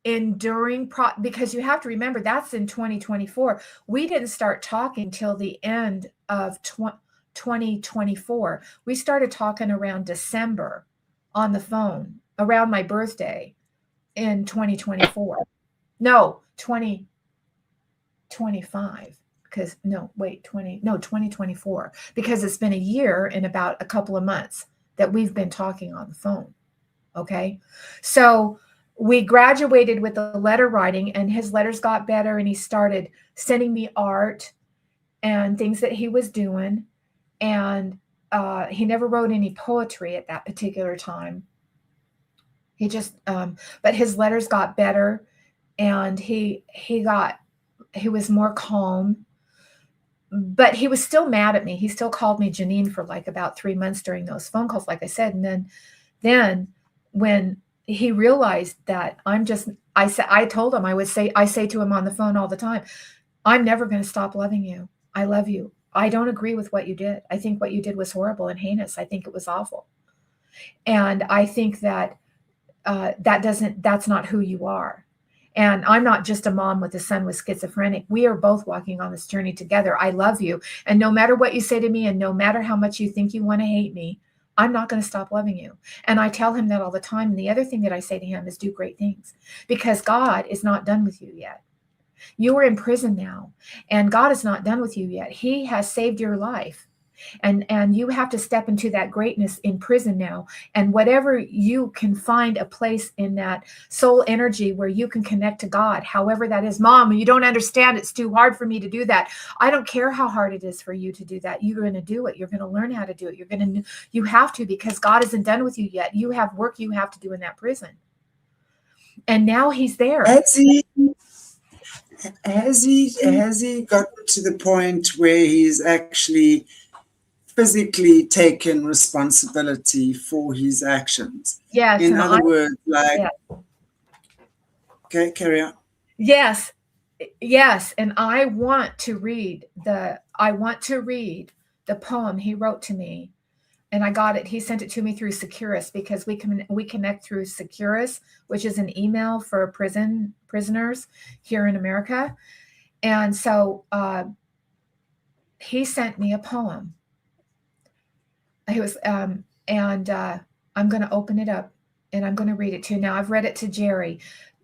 enduring because you have to remember that's in 2024. We didn't start talking till the end of 2024. We started talking around December on the phone, around my birthday in 2024. No, 2025. Because 2024, because it's been a year and about a couple of months that we've been talking on the phone. Okay. So we graduated with the letter writing, and his letters got better, and he started sending me art and things that he was doing. And he never wrote any poetry at that particular time. He just, but his letters got better, and he was more calm. But he was still mad at me. He still called me Janine for like about 3 months during those phone calls, like I said. And then when he realized that I told him, I say to him on the phone all the time, I'm never going to stop loving you. I love you. I don't agree with what you did. I think what you did was horrible and heinous. I think it was awful. And I think that that's not who you are. And I'm not just a mom with a son with schizophrenic. We are both walking on this journey together. I love you. And no matter what you say to me, and no matter how much you think you want to hate me, I'm not going to stop loving you. And I tell him that all the time. And the other thing that I say to him is do great things, because God is not done with you yet. You are in prison now, and God is not done with you yet. He has saved your life. And you have to step into that greatness in prison now. And whatever you can find a place in that soul energy where you can connect to God, however that is. Mom, you don't understand. It's too hard for me to do that. I don't care how hard it is for you to do that. You're going to do it. You're going to learn how to do it. You have to, because God isn't done with you yet. You have work you have to do in that prison. And now he's there. Has he gotten to the point where he's actually physically taken responsibility for his actions? Yes. In other words, like, yeah. Okay, carry on. Yes. And I want to read the poem he wrote to me. And I got it. He sent it to me through Psychosis, because we connect through Psychosis, which is an email for prisoners here in America. And so he sent me a poem. He was I'm going to open it up and I'm going to read it to you. Now, I've read it to Jerry.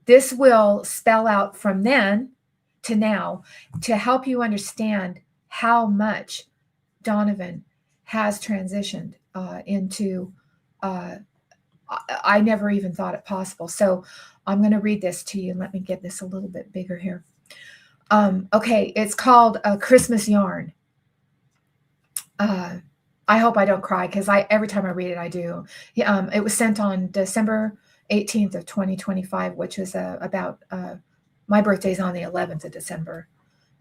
This will spell out from then to now to help you understand how much Donovan has transitioned into, I never even thought it possible. So I'm going to read this to you. Let me get this a little bit bigger here. Okay, it's called Christmas Yarn. I hope I don't cry, because every time I read it, I do. It was sent on December 18th of 2025, which was about my birthday's on the 11th of December.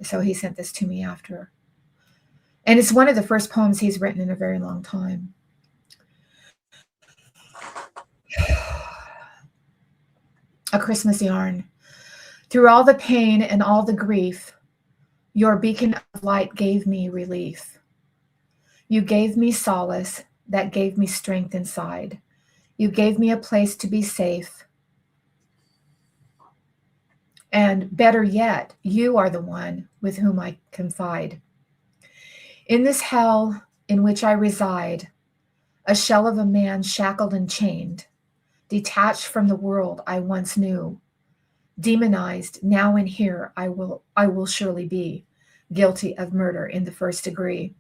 So he sent this to me after. And it's one of the first poems he's written in a very long time. A Christmas Yarn. Through all the pain and all the grief, your beacon of light gave me relief. You gave me solace that gave me strength inside. You gave me a place to be safe. And better yet, you are the one with whom I confide. In this hell in which I reside, a shell of a man shackled and chained, detached from the world I once knew, demonized, now and here I will surely be, guilty of murder in the first degree,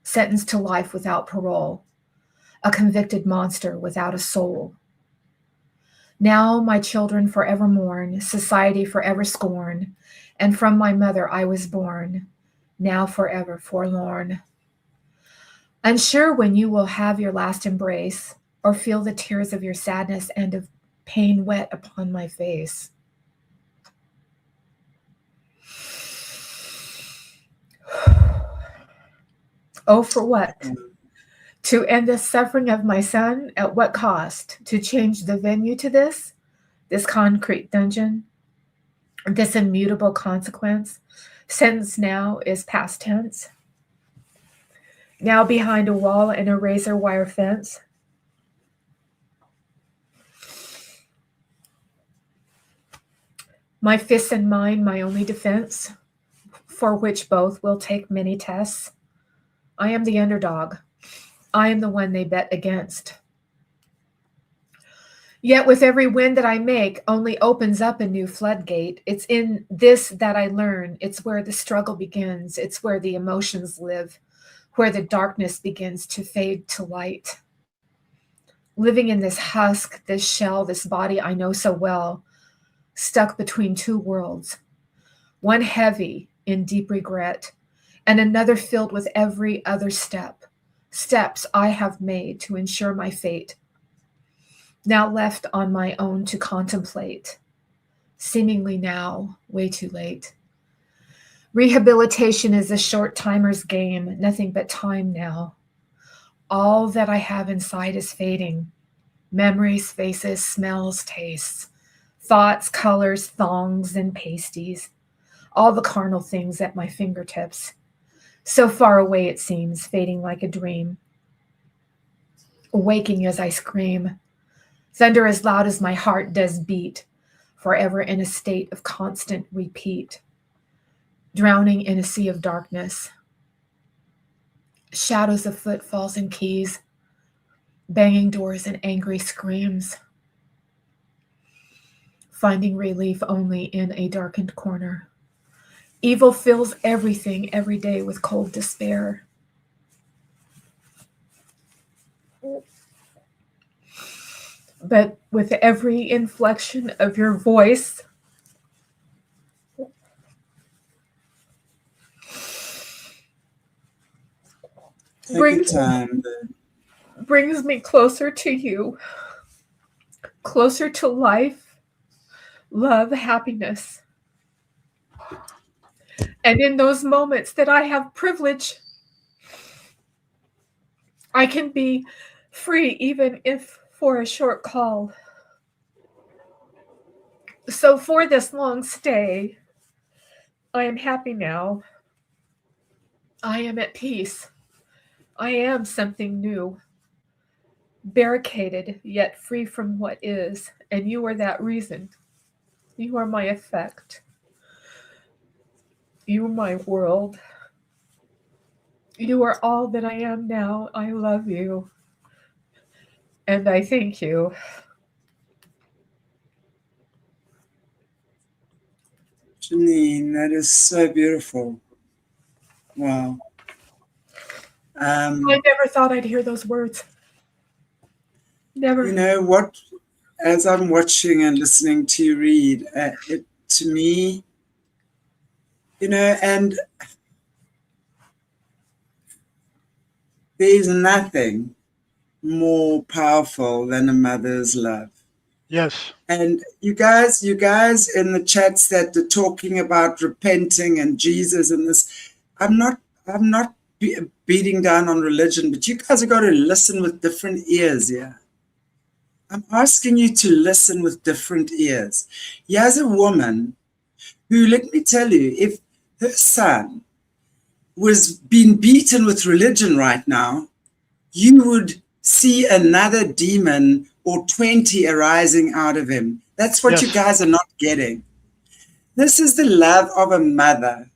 sentenced to life without parole, a convicted monster without a soul. Now my children forever mourn, society forever scorn, and from my mother I was born, now forever forlorn. Unsure when you will have your last embrace, or feel the tears of your sadness and of pain wet upon my face. Oh, for what? To end the suffering of my son? At what cost? To change the venue to this concrete dungeon, this immutable consequence? Sentence now is past tense. Now behind a wall and a razor wire fence. My fists and mine, my only defense, for which both will take many tests. I am the underdog. I am the one they bet against. Yet with every win that I make only opens up a new floodgate. It's in this that I learn. It's where the struggle begins. It's where the emotions live, where the darkness begins to fade to light. Living in this husk, this shell, this body I know so well, stuck between two worlds, one heavy in deep regret, and another filled with every other steps I have made to ensure my fate, now left on my own to contemplate, seemingly now way too late. Rehabilitation is a short timer's game, nothing but time now. All that I have inside is fading. Memories, faces, smells, tastes, thoughts, colors, thongs, and pasties, all the carnal things at my fingertips. So far away it seems, fading like a dream. Waking as I scream, thunder as loud as my heart does beat, forever in a state of constant repeat, drowning in a sea of darkness. Shadows of footfalls and keys, banging doors and angry screams, finding relief only in a darkened corner. Evil fills everything every day with cold despair. but with every inflection of your voice, Take your time. brings me closer to you, closer to life, love, happiness. And in those moments that I have privilege, I can be free, even if for a short call. So for this long stay, I am happy now. I am at peace. I am something new, barricaded yet free from what is, and you are that reason. You are my effect. You are my world. You are all that I am now. I love you. And I thank you. Janine, that is so beautiful. Wow. I never thought I'd hear those words. Never. You know what? As I'm watching and listening to you read, it to me, you know, and there's nothing more powerful than a mother's love. Yes. And you guys in the chats that are talking about repenting and Jesus and this, I'm not beating down on religion, but you guys have got to listen with different ears here. I'm asking you to listen with different ears. Here's a woman who, let me tell you, if her son was being beaten with religion right now, you would see another demon or 20 arising out of him. That's what Yes. you guys are not getting. This is the love of a mother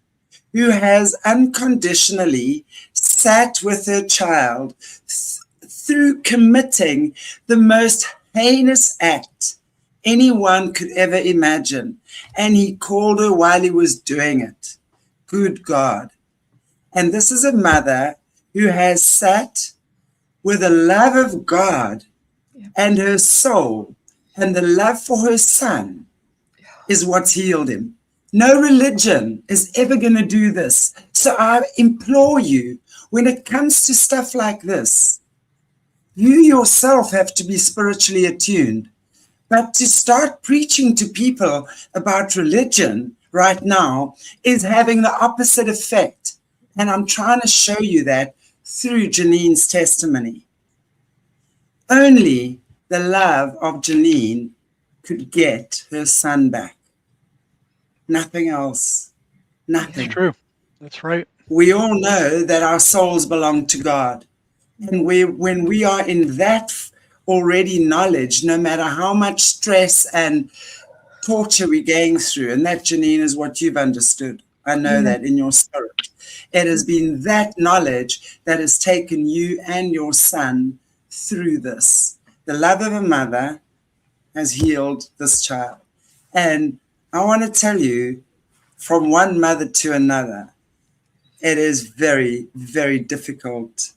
who has unconditionally sat with her child through committing the most heinous act anyone could ever imagine. And he called her while he was doing it. Good God. And this is a mother who has sat with the love of God and her soul and the love for her son is what's healed him. No religion is ever going to do this. So I implore you, when it comes to stuff like this, you yourself have to be spiritually attuned. But to start preaching to people about religion right now is having the opposite effect. And I'm trying to show you that through Janine's testimony. Only the love of Janine could get her son back. Nothing else. Nothing. That's true. That's right. We all know that our souls belong to God. And when we are in that already knowledge, no matter how much stress and torture we're going through, and that, Janine, is what you've understood. I know that in your spirit. It has been that knowledge that has taken you and your son through this. The love of a mother has healed this child. And I want to tell you, from one mother to another, it is very, very difficult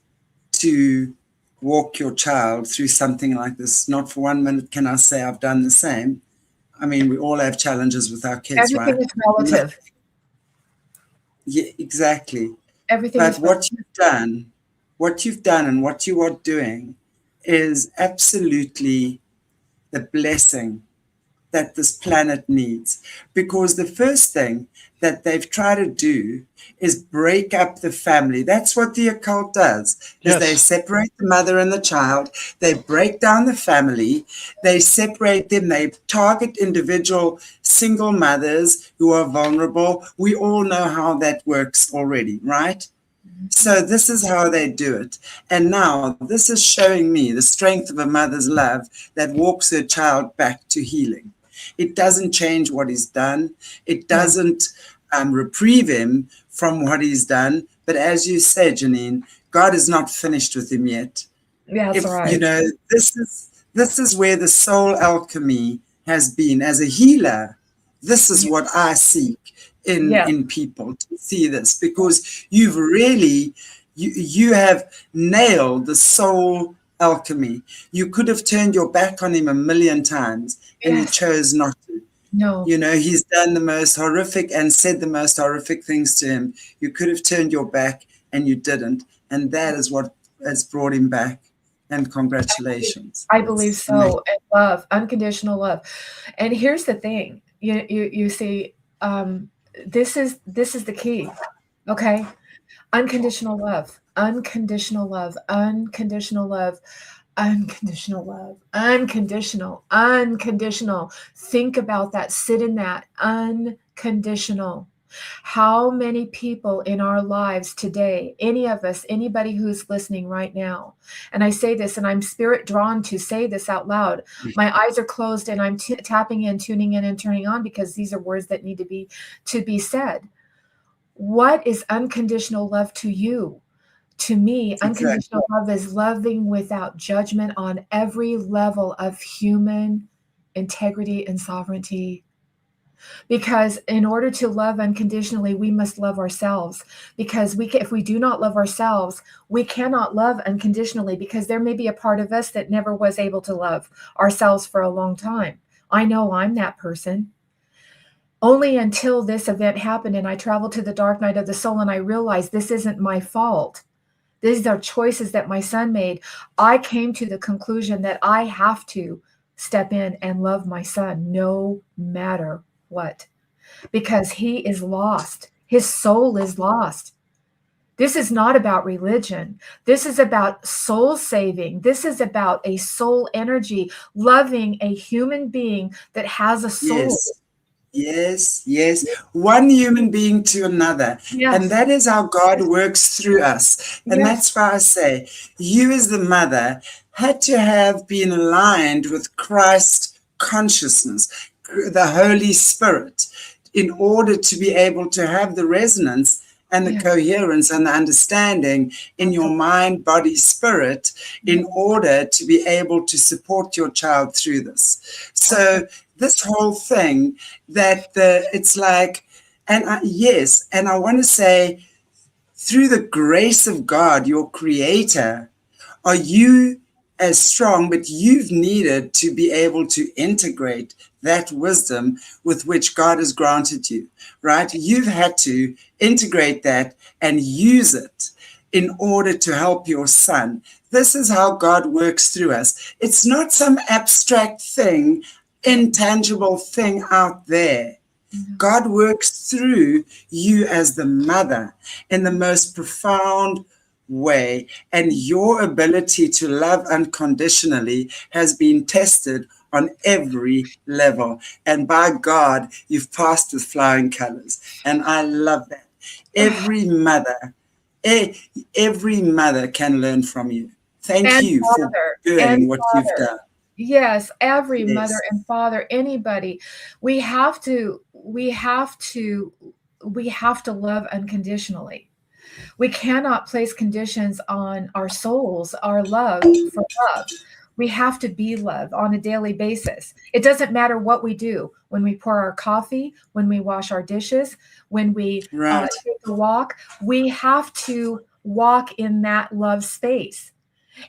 to walk your child through something like this. Not for 1 minute can I say I've done the same. I mean, we all have challenges with our kids, Everything right? is relative. Yeah, exactly. Everything But is what you've done and what you are doing is absolutely the blessing that this planet needs. Because the first thing that they've tried to do is break up the family. That's what the occult does, is Yes. they separate the mother and the child, they break down the family, they separate them, they target individual single mothers who are vulnerable. We all know how that works already, right? So this is how they do it. And now this is showing me the strength of a mother's love that walks her child back to healing. It doesn't change what he's done. It doesn't reprieve him from what he's done. But as you say, Janine, God is not finished with him yet. Yeah, that's right. You know, this is where the soul alchemy has been. As a healer, this is what I seek in people, to see this, because you've really you have nailed the soul alchemy. You could have turned your back on him a million times, and you Yes. chose not to. No. You know, he's done the most horrific and said the most horrific things to him. You could have turned your back, and you didn't. And that is what has brought him back. And congratulations. I believe It's amazing. so. And love, unconditional love. And here's the thing. You see, this is the key. Okay. Unconditional love, unconditional love, unconditional love, unconditional love, unconditional. Think about that. Sit in that. Unconditional. How many people in our lives today, any of us, anybody who's listening right now, and I say this and I'm spirit drawn to say this out loud. My eyes are closed and I'm tapping in, tuning in, and turning on because these are words that need to be said. What is unconditional love to you? To me, unconditional love is loving without judgment on every level of human integrity and sovereignty. Because in order to love unconditionally, we must love ourselves. Because if we do not love ourselves, we cannot love unconditionally, because there may be a part of us that never was able to love ourselves for a long time. I know I'm that person. Only until this event happened and I traveled to the dark night of the soul and I realized this isn't my fault. These are choices that my son made. I came to the conclusion that I have to step in and love my son no matter what, because he is lost. His soul is lost. This is not about religion. This is about soul saving. This is about a soul energy, loving a human being that has a soul. Yes. One human being to another. Yes. And that is how God works through us. And that's why I say, you as the mother had to have been aligned with Christ consciousness, the Holy Spirit, in order to be able to have the resonance and the coherence and the understanding in your mind, body, spirit, in order to be able to support your child through this. So this whole thing that it's like, and I want to say, through the grace of God, your creator, are you as strong, but you've needed to be able to integrate that wisdom with which God has granted you, right? You've had to integrate that and use it in order to help your son. This is how God works through us. It's not some abstract thing, intangible thing out there. God works through you as the mother in the most profound way, and your ability to love unconditionally has been tested on every level, and by God, you've passed with flying colors, and I love that. Every mother can learn from you. Thank you for doing what you've done. Yes, every mother and father, anybody, we have to love unconditionally. We cannot place conditions on our souls, our love for love. We have to be love on a daily basis. It doesn't matter what we do. When we pour our coffee, when we wash our dishes, when we take a walk, we have to walk in that love space.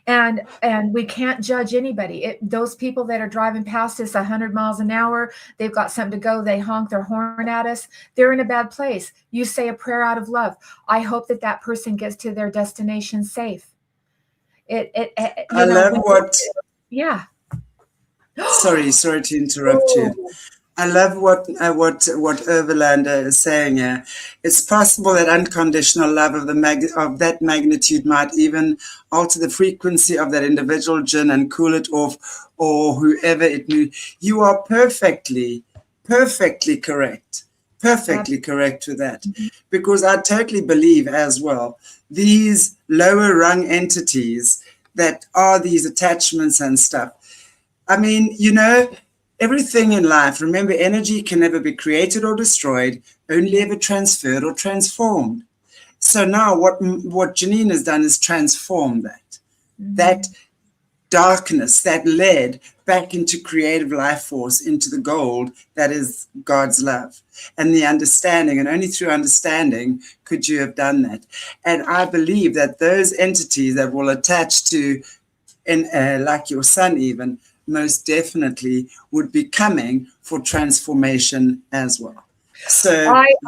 And we can't judge anybody. Those people that are driving past us 100 miles an hour, they've got something to go, they honk their horn at us, they're in a bad place. You say a prayer out of love. I hope that person gets to their destination safe. Sorry to interrupt you. I love what Overlander is saying here. It's possible that unconditional love of that magnitude might even alter the frequency of that individual jinn and cool it off, or whoever it may. You are perfectly correct. Perfectly correct with that. Because I totally believe as well, these lower rung entities that are these attachments and stuff. I mean, everything in life, remember, energy can never be created or destroyed, only ever transferred or transformed. So now what Jinean has done is transform that darkness, that lead, back into creative life force, into the gold that is God's love and the understanding. And only through understanding could you have done that. And I believe that those entities that will attach to and like your son even, most definitely would be coming for transformation as well. So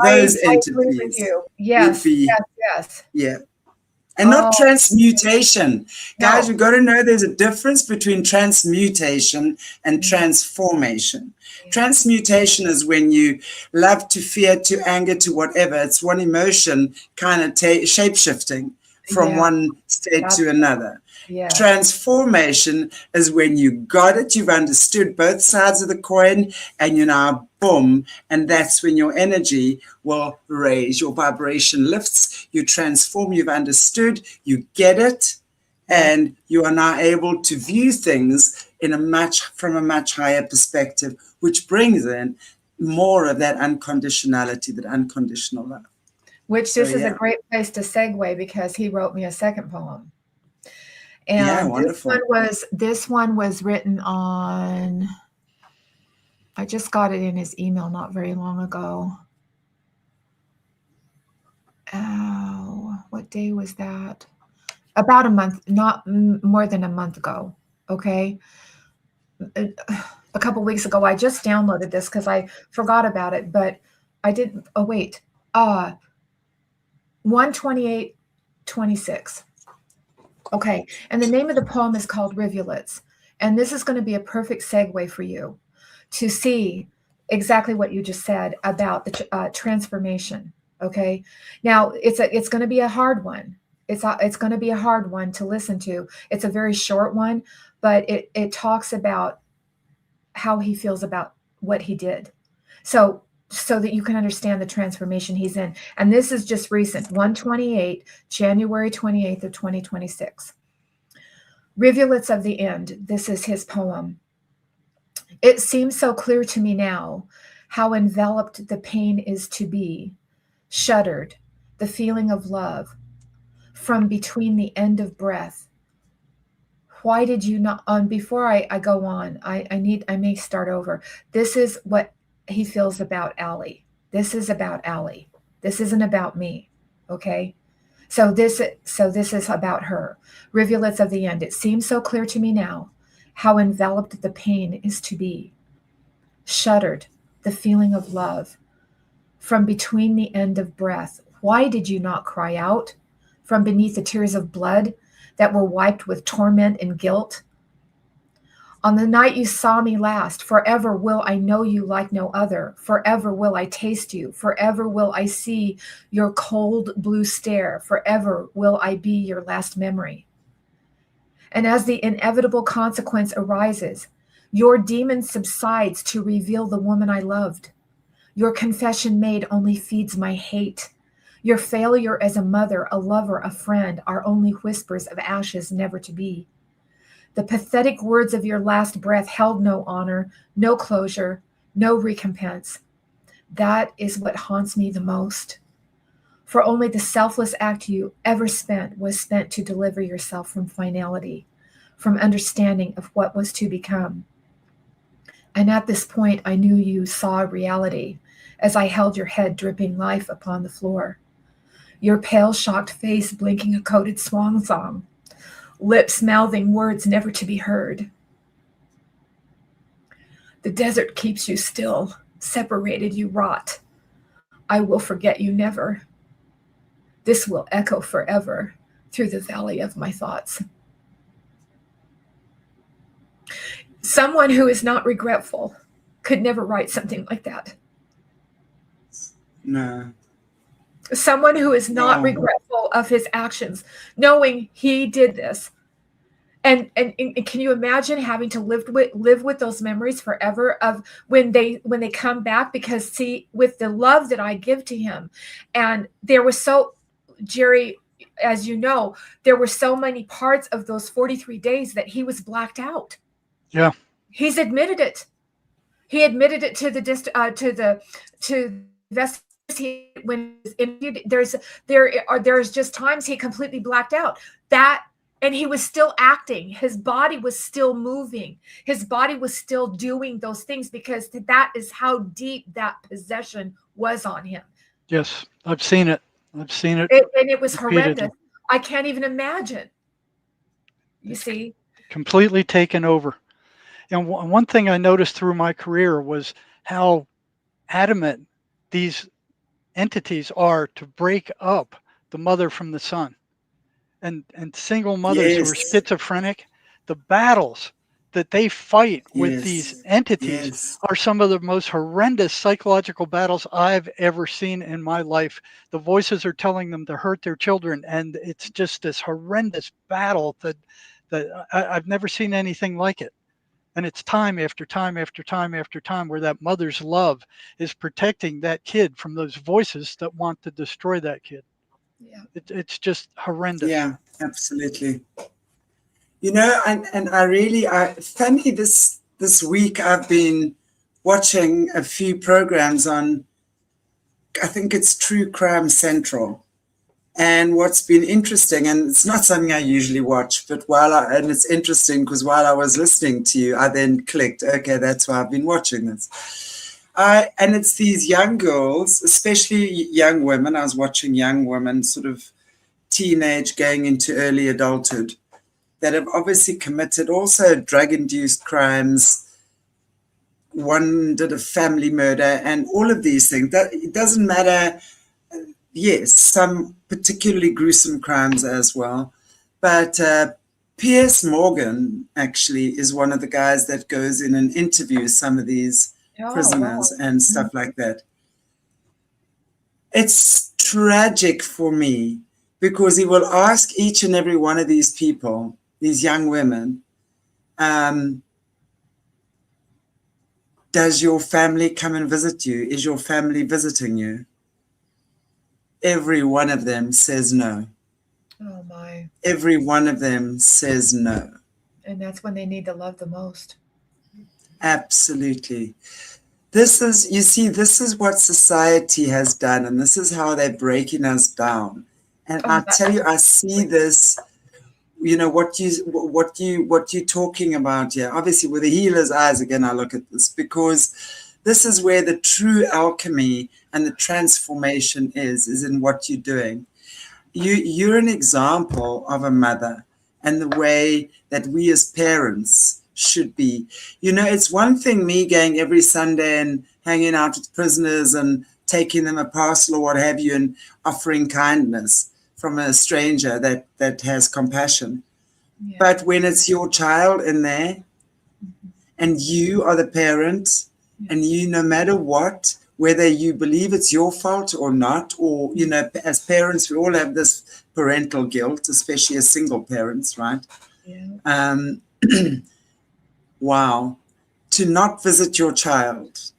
those I agree with entities you. would Yes, be, yes, yes. yeah. And not Oh, transmutation. Guys, no. we've got to know there's a difference between transmutation and transformation. Yeah. Transmutation is when you love to fear to anger to whatever. It's one emotion kind of shape-shifting from Yeah, one state to another. yes. Transformation is when you got it, you've understood both sides of the coin, and you now boom, and that's when your energy will raise, your vibration lifts, you transform, you've understood, you get it, and you are now able to view things from a much higher perspective, which brings in more of that unconditionality, that unconditional love. Which this is a great place to segue, because he wrote me a second poem. And yeah, wonderful. This one was written on, I just got it in his email not very long ago. Oh, what day was that? About a month, not more than a month ago. Okay. A couple weeks ago, I just downloaded this because I forgot about it, but I didn't. Oh, wait. 1/28/26. Okay. And the name of the poem is called Rivulets. And this is going to be a perfect segue for you to see exactly what you just said about the transformation. Okay. Now it's going to be a hard one. It's going to be a hard one to listen to. It's a very short one, but it talks about how he feels about what he did. So that you can understand the transformation he's in. And this is just recent, 1/28, January 28th of 2026. Rivulets of the End. This is his poem. It seems so clear to me now how enveloped the pain is to be, shuddered, the feeling of love, from between the end of breath. Why did you not, before I go on, I may start over. This is what he feels about Allie. This is about Allie. This isn't about me. Okay. So this is about her. Rivulets of the End. It seems so clear to me now how enveloped the pain is to be, shuddered, the feeling of love, from between the end of breath. Why did you not cry out from beneath the tears of blood that were wiped with torment and guilt? On the night you saw me last, forever will I know you like no other. Forever will I taste you. Forever will I see your cold blue stare. Forever will I be your last memory. And as the inevitable consequence arises, your demon subsides to reveal the woman I loved. Your confession made only feeds my hate. Your failure as a mother, a lover, a friend are only whispers of ashes never to be. The pathetic words of your last breath held no honor, no closure, no recompense. That is what haunts me the most. For only the selfless act you ever spent was spent to deliver yourself from finality, from understanding of what was to become. And at this point, I knew you saw reality as I held your head dripping life upon the floor. Your pale, shocked face blinking a coded swan song, lips mouthing words never to be heard. The desert keeps you still, separated you rot. I will forget you never. This will echo forever through the valley of my thoughts. Someone who is not regretful could never write something like that. No. Someone who is not regretful of his actions, knowing he did this. And can you imagine having to live with those memories forever of when they come back? Because see, with the love that I give to him, and there was Jerry, as you know, there were so many parts of those 43 days that he was blacked out. Yeah, he's admitted it. He admitted it to the when there's just times he completely blacked out. And he was still acting. His body was still moving. His body was still doing those things because that is how deep that possession was on him. Yes, I've seen it. And it was horrendous. repeatedly. I can't even imagine. You see? completely taken over. And one thing I noticed through my career was how adamant these entities are to break up the mother from the son. And single mothers who are Yes. schizophrenic, the battles that they fight with these Yes. entities Yes. are some of the most horrendous psychological battles I've ever seen in my life. The voices are telling them to hurt their children, and it's just this horrendous battle that I've never seen anything like it. And it's time after time after time after time where that mother's love is protecting that kid from those voices that want to destroy that kid. Yeah. It's just horrendous. Yeah, absolutely. And I really, funny, this week I've been watching a few programs on, I think it's True Crime Central. And what's been interesting, and it's not something I usually watch, but and it's interesting because while I was listening to you, I then clicked, okay, that's why I've been watching this. And it's these young girls, especially young women. I was watching young women, sort of teenage going into early adulthood, that have obviously committed also drug-induced crimes. One did a family murder and all of these things. That it doesn't matter. Yes, some particularly gruesome crimes as well. But Piers Morgan actually is one of the guys that goes in and interviews some of these prisoners and stuff like that. It's tragic for me because he will ask each and every one of these people, these young women, does your family come and visit you? Is your family visiting you? Every one of them says no. Oh my. Every one of them says no. And that's when they need the love the most. Absolutely. This is what society has done, and this is how they're breaking us down. And I tell you, I see this, what you're talking about here. Obviously, with the healer's eyes, again, I look at this because this is where the true alchemy and the transformation is in what you're doing. You're an example of a mother and the way that we as parents should be. It's one thing me going every Sunday and hanging out with prisoners and taking them a parcel or what have you and offering kindness from a stranger that has compassion. Yeah. But when it's your child in there and you are the parent and no matter what, whether you believe it's your fault or not, or, as parents, we all have this parental guilt, especially as single parents, right? Yeah. Wow. To not visit your child.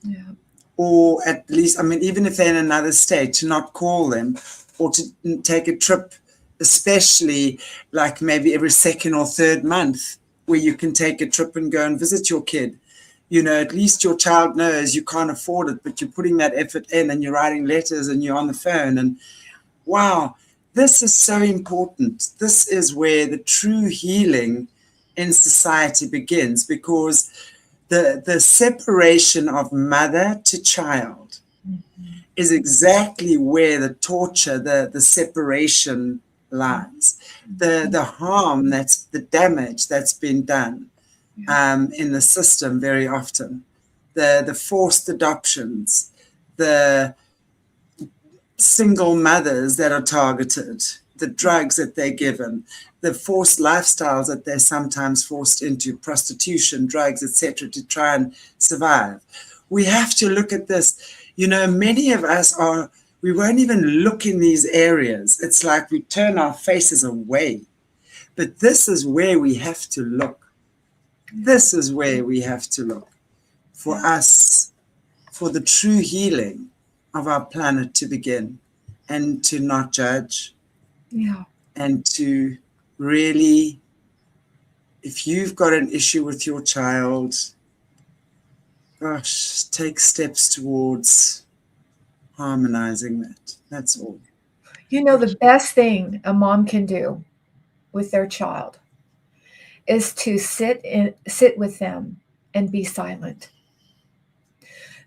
Yeah. Or at least, even if they're in another state, to not call them or to take a trip, especially like maybe every second or third month, where you can take a trip and go and visit your kid. At least your child knows you can't afford it, but you're putting that effort in and you're writing letters and you're on the phone. And wow, this is so important. This is where the true healing in society begins, because the separation of mother to child is exactly where the torture, the separation lies, the harm, that's the damage that's been done. In the system very often, the forced adoptions, the single mothers that are targeted, the drugs that they're given, the forced lifestyles that they're sometimes forced into, prostitution, drugs, etc., to try and survive. We have to look at this. Many of us we won't even look in these areas. It's like we turn our faces away. But this is where we have to look. This is where we have to look for us, for the true healing of our planet to begin, and to not judge. Yeah. And to really, if you've got an issue with your child, gosh, take steps towards harmonizing that. That's all. The best thing a mom can do with their child is to sit with them and be silent.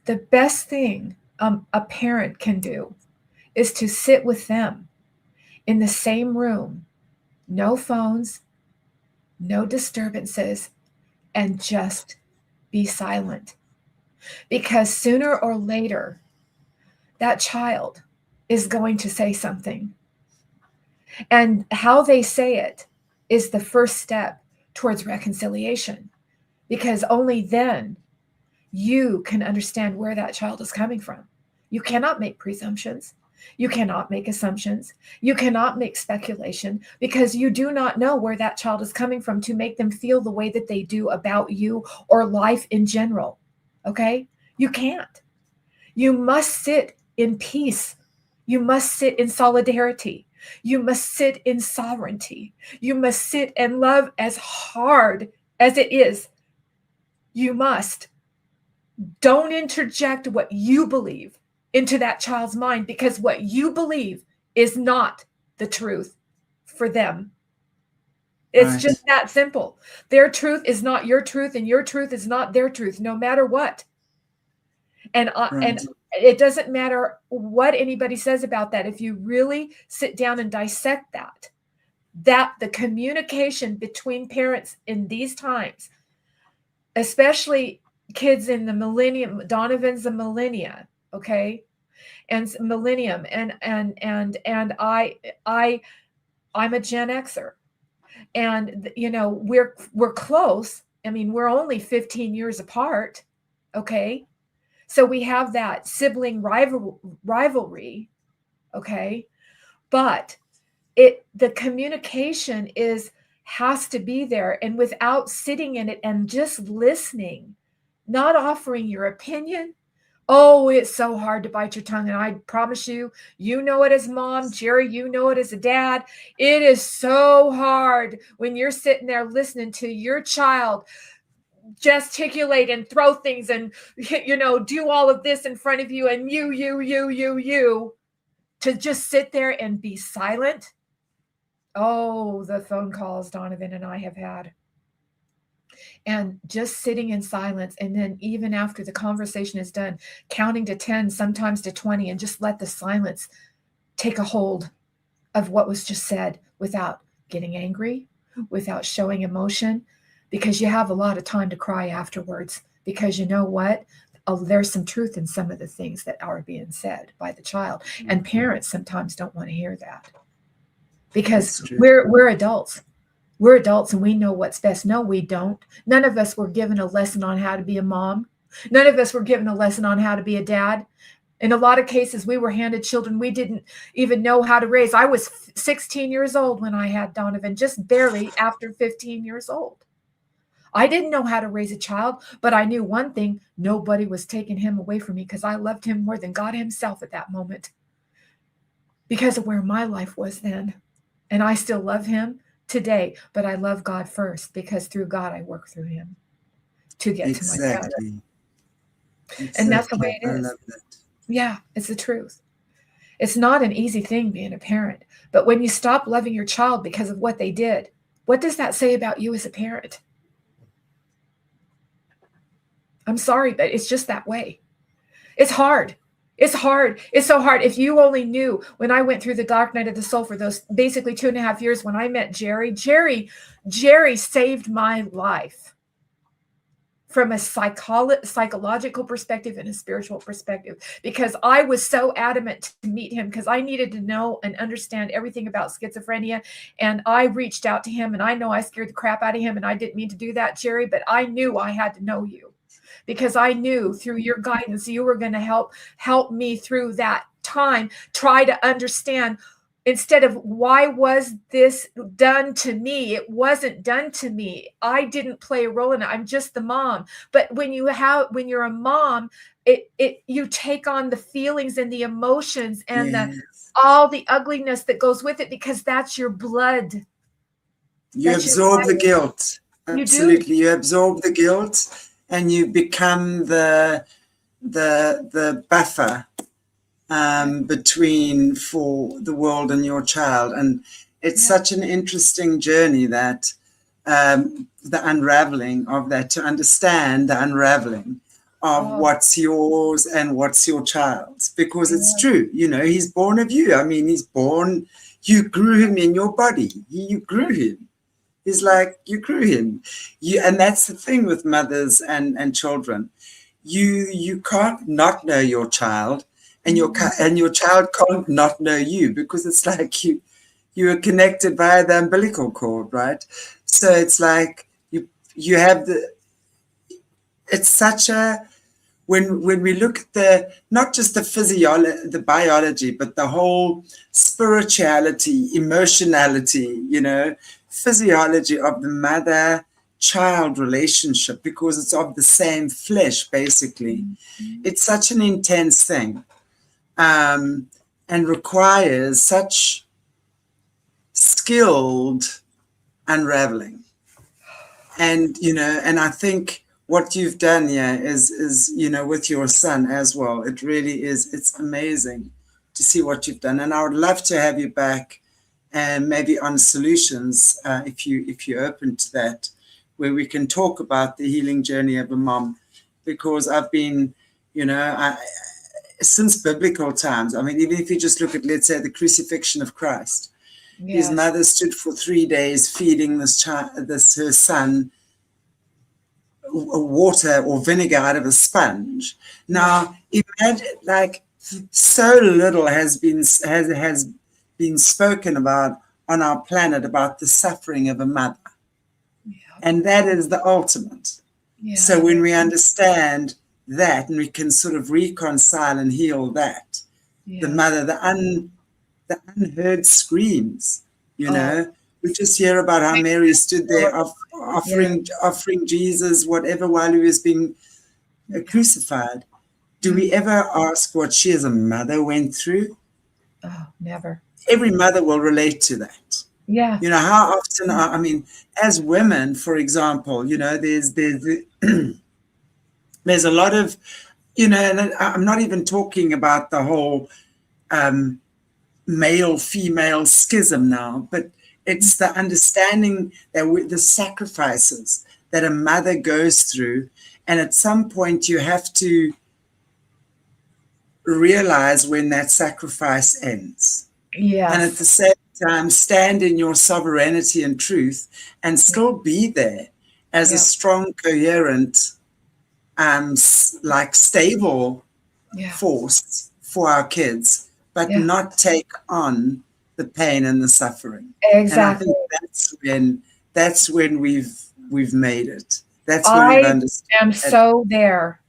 The best thing a parent can do is to sit with them in the same room, no phones, no disturbances, and just be silent. Because sooner or later, that child is going to say something. And how they say it is the first step towards reconciliation, because only then you can understand where that child is coming from. You cannot make presumptions. You cannot make assumptions. You cannot make speculation, because you do not know where that child is coming from to make them feel the way that they do about you or life in general. Okay? You can't. You must sit in peace. You must sit in solidarity. You must sit in sovereignty. You must sit and love as hard as it is. You must. Don't interject what you believe into that child's mind, because what you believe is not the truth for them. It's just that simple. Their truth is not your truth, and your truth is not their truth, no matter what. And it doesn't matter what anybody says about that. If you really sit down and dissect that the communication between parents in these times, especially kids in the millennium, Donovan's a millennia, okay, and millennium, and I'm a Gen Xer, and we're close. I mean, we're only 15 years apart, okay. So we have that sibling rivalry, okay? But the communication has to be there, and without sitting in it and just listening, not offering your opinion. Oh, it's so hard to bite your tongue, and I promise you, you know it as mom, Jerry, you know it as a dad. It is so hard when you're sitting there listening to your child gesticulate and throw things and do all of this in front of you, and you to just sit there and be silent. Oh, the phone calls Donovan and I have had, and just sitting in silence, and then even after the conversation is done, counting to 10, sometimes to 20, and just let the silence take a hold of what was just said, without getting angry, without showing emotion, because you have a lot of time to cry afterwards, because you know what? There's some truth in some of the things that are being said by the child. And parents sometimes don't want to hear that, because we're adults. We're adults and we know what's best. No, we don't. None of us were given a lesson on how to be a mom. None of us were given a lesson on how to be a dad. In a lot of cases, we were handed children we didn't even know how to raise. I was 16 years old when I had Donovan, just barely after 15 years old. I didn't know how to raise a child, but I knew one thing: nobody was taking him away from me, because I loved him more than God himself at that moment, because of where my life was then. And I still love him today, but I love God first, because through God, I work through him to get to my son. And that's the way it is. I love that. Yeah, it's the truth. It's not an easy thing being a parent, but when you stop loving your child because of what they did, what does that say about you as a parent? I'm sorry, but it's just that way. It's hard. It's hard. It's so hard. If you only knew, when I went through the dark night of the soul for those basically 2.5 years, when I met Jerry saved my life from a psychological perspective and a spiritual perspective, because I was so adamant to meet him, because I needed to know and understand everything about schizophrenia. And I reached out to him, and I know I scared the crap out of him, and I didn't mean to do that, Jerry, but I knew I had to know you, because I knew through your guidance, you were going to help me through that time, try to understand, instead of why was this done to me? It wasn't done to me. I didn't play a role in it. I'm just the mom. But when you're a mom, you take on the feelings and the emotions and all the ugliness that goes with it, because that's your blood. You absorb the guilt. Absolutely. You absorb the guilt. And you become the buffer between for the world and your child. And it's such an interesting journey, that the unraveling of that, to understand the unraveling of what's yours and what's your child's, because it's true. He's born of you. I mean, he's born, you grew him in your body. You grew him. He's like, you grew him. And that's the thing with mothers and children. You can't not know your child, and your child can't not know you, because it's like you are connected via the umbilical cord, right? So it's like you have it's such a, when we look at not just the physiology, the biology, but the whole spirituality, emotionality, physiology of the mother-child relationship, because it's of the same flesh, basically. Mm-hmm. It's such an intense thing, and requires such skilled unraveling. And, and I think what you've done here is, with your son as well. It really is. It's amazing to see what you've done. And I would love to have you back, and maybe on solutions, if you're open to that, where we can talk about the healing journey of a mom, because I've been, since biblical times. I mean, even if you just look at, let's say, the crucifixion of Christ, yes. His mother stood for 3 days feeding her son water or vinegar out of a sponge. Now, imagine, like, so little has been spoken about on our planet about the suffering of a mother, and that is the ultimate. So when we understand that, and we can sort of reconcile and heal that, the mother, the unheard screams, we just hear about how Mary stood there offering Jesus whatever while he was being crucified. Do we ever ask what she as a mother went through? Oh, never. Every mother will relate to that. Yeah. How often, I mean, as women, for example, there's a lot of, and I'm not even talking about the whole male-female schism now, but it's the understanding that the sacrifices that a mother goes through, and at some point you have to realize when that sacrifice ends. Yeah. And at the same time, stand in your sovereignty and truth, and still be there as a strong, coherent, stable force for our kids, but not take on the pain and the suffering. Exactly. And I think that's when we've made it. That's when we've understood. I am so there,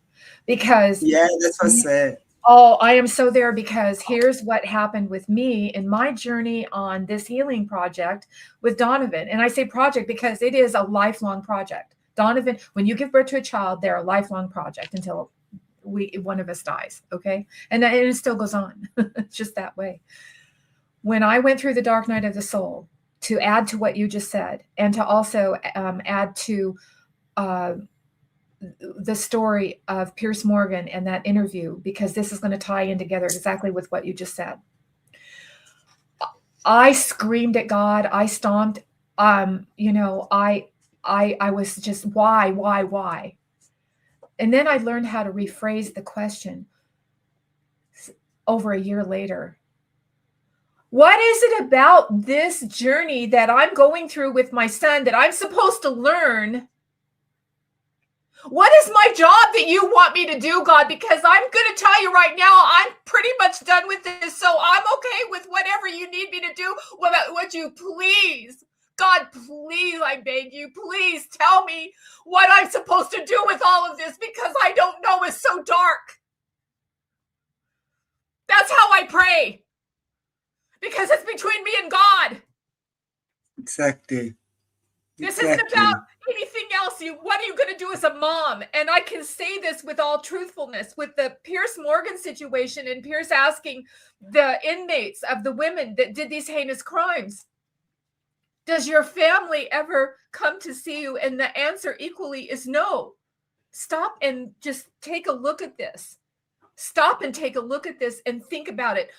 because that's what I said. Oh, I am so there, because here's what happened with me in my journey on this healing project with Donovan. And I say project because it is a lifelong project. Donovan, when you give birth to a child, they're a lifelong project until one of us dies. Okay. And it still goes on. It's just that way. When I went through the dark night of the soul, to add to what you just said, and to also add to the story of Piers Morgan and that interview, because this is going to tie in together exactly with what you just said. I screamed at God. I stomped. I was just, why? And then I learned how to rephrase the question over a year later. What is it about this journey that I'm going through with my son that I'm supposed to learn? What is my job that you want me to do, God? Because I'm going to tell you right now, I'm pretty much done with this. So I'm okay with whatever you need me to do. Would you please, God, please, I beg you, please tell me what I'm supposed to do with all of this, because I don't know. It's so dark. That's how I pray. Because it's between me and God. Exactly. This isn't about anything else. What are you going to do as a mom? And I can say this with all truthfulness, with the Piers Morgan situation, and Piers asking the inmates of the women that did these heinous crimes, does your family ever come to see you? And the answer equally is no. Stop and just take a look at this. Stop and take a look at this and think about it.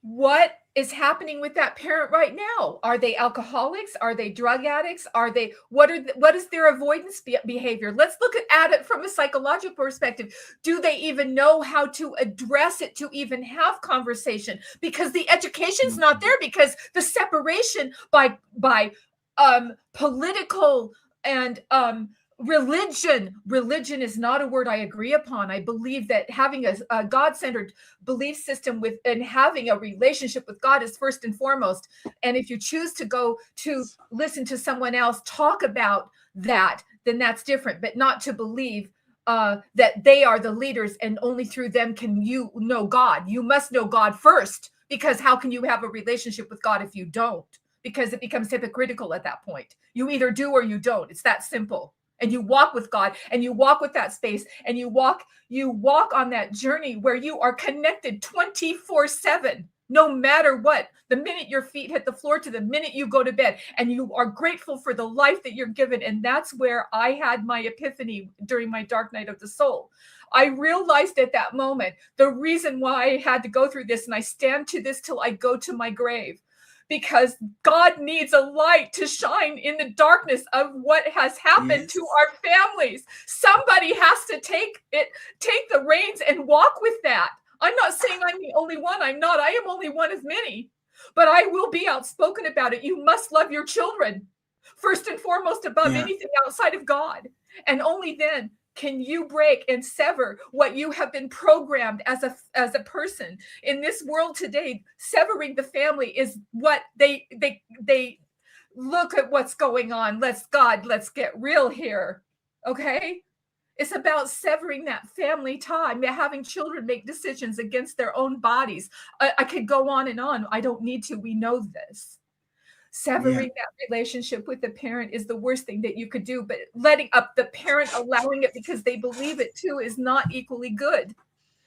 What is happening with that parent right now? Are they alcoholics? Are they drug addicts? What is their avoidance behavior? Let's look at it from a psychological perspective. Do they even know how to address it, to even have conversation? Because the education's not there, because the separation by political and religion is not a word I agree upon. I believe that having a God-centered belief system with and having a relationship with God is first and foremost. And if you choose to go to listen to someone else talk about that, then that's different, but not to believe that they are the leaders and only through them can you know God. You must know God first, because how can you have a relationship with God if you don't? Because it becomes hypocritical at that point. You either do or you don't. It's that simple. And you walk with God, and you walk with that space, and you walk on that journey where you are connected 24/7, no matter what. The minute your feet hit the floor to the minute you go to bed, and you are grateful for the life that you're given. And that's where I had my epiphany during my dark night of the soul. I realized at that moment the reason why I had to go through this, and I stand to this till I go to my grave, because God needs a light to shine in the darkness of what has happened to our families. Somebody has to take the reins and walk with that. I'm not saying I'm the only one. I'm not. I am only one of many, but I will be outspoken about it. You must love your children first and foremost above anything outside of God. And only then can you break and sever what you have been programmed as a person in this world today. Severing the family is what they look at what's going on. Let's get real here. Okay. It's about severing that family time, having children make decisions against their own bodies. I could go on and on. I don't need to. We know this. Severing that relationship with the parent is the worst thing that you could do, but letting up the parent, allowing it because they believe it too, is not equally good.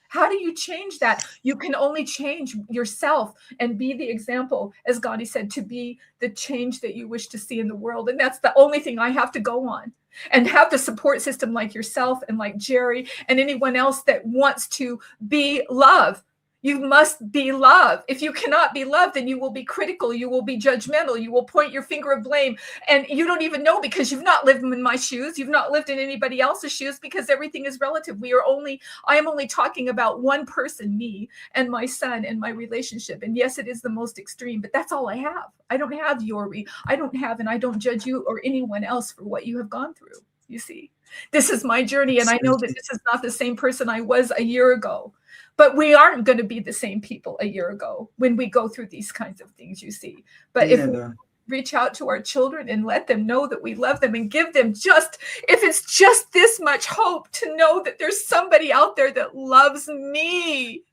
How do you change that? You can only change yourself and be the example, as Gandhi said, to be the change that you wish to see in the world. And that's the only thing I have to go on, and have the support system like yourself and like Jerry and anyone else that wants to be love. You must be love. If you cannot be loved, then you will be critical. You will be judgmental. You will point your finger of blame. And you don't even know, because you've not lived in my shoes. You've not lived in anybody else's shoes, because everything is relative. I am only talking about one person, me and my son and my relationship. And yes, it is the most extreme, but that's all I have. I don't have and I don't judge you or anyone else for what you have gone through. You see, this is my journey. And I know that this is not the same person I was a year ago. But we aren't going to be the same people a year ago when we go through these kinds of things, you see. But if we reach out to our children and let them know that we love them, and give them if it's just this much hope to know that there's somebody out there that loves me.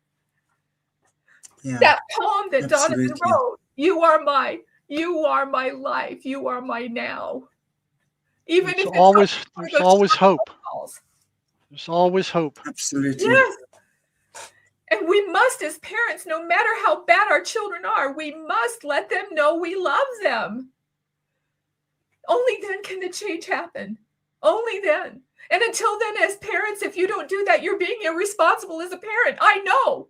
Yeah, that poem that Donovan wrote, you are my life, you are my now. Even if there's always hope. There's always hope. Absolutely. Yes. And we must, as parents, no matter how bad our children are, we must let them know we love them. Only then can the change happen. Only then. And until then, as parents, if you don't do that, you're being irresponsible as a parent. I know.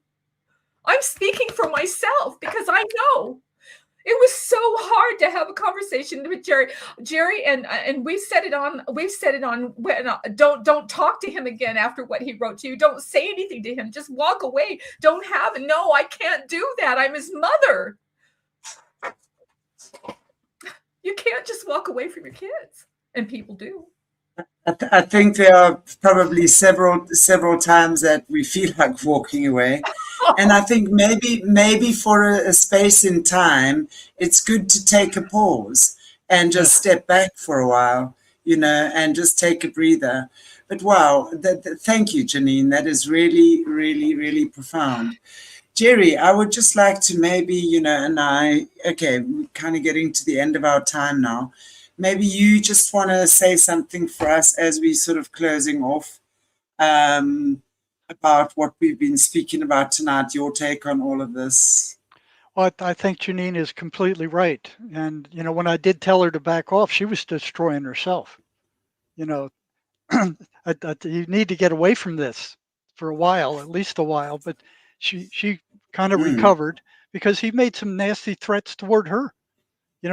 I'm speaking for myself, because I know. It was so hard to have a conversation with Jerry, and we've said it on. Don't talk to him again after what he wrote to you. Don't say anything to him. Just walk away. No, I can't do that. I'm his mother. You can't just walk away from your kids, and people do. I think there are probably several times that we feel like walking away. And I think maybe for a space in time, it's good to take a pause and just step back for a while, and just take a breather. But wow, thank you, Jinean. That is really, really, really profound. Jerry, I would just like to maybe, we're kind of getting to the end of our time now. Maybe you just want to say something for us as we sort of closing off. About what we've been speaking about tonight, your take on all of this. Well, I think Jinean is completely right. And, when I did tell her to back off, she was destroying herself. You need to get away from this for a while, at least a while. But she kind of recovered, because he made some nasty threats toward her,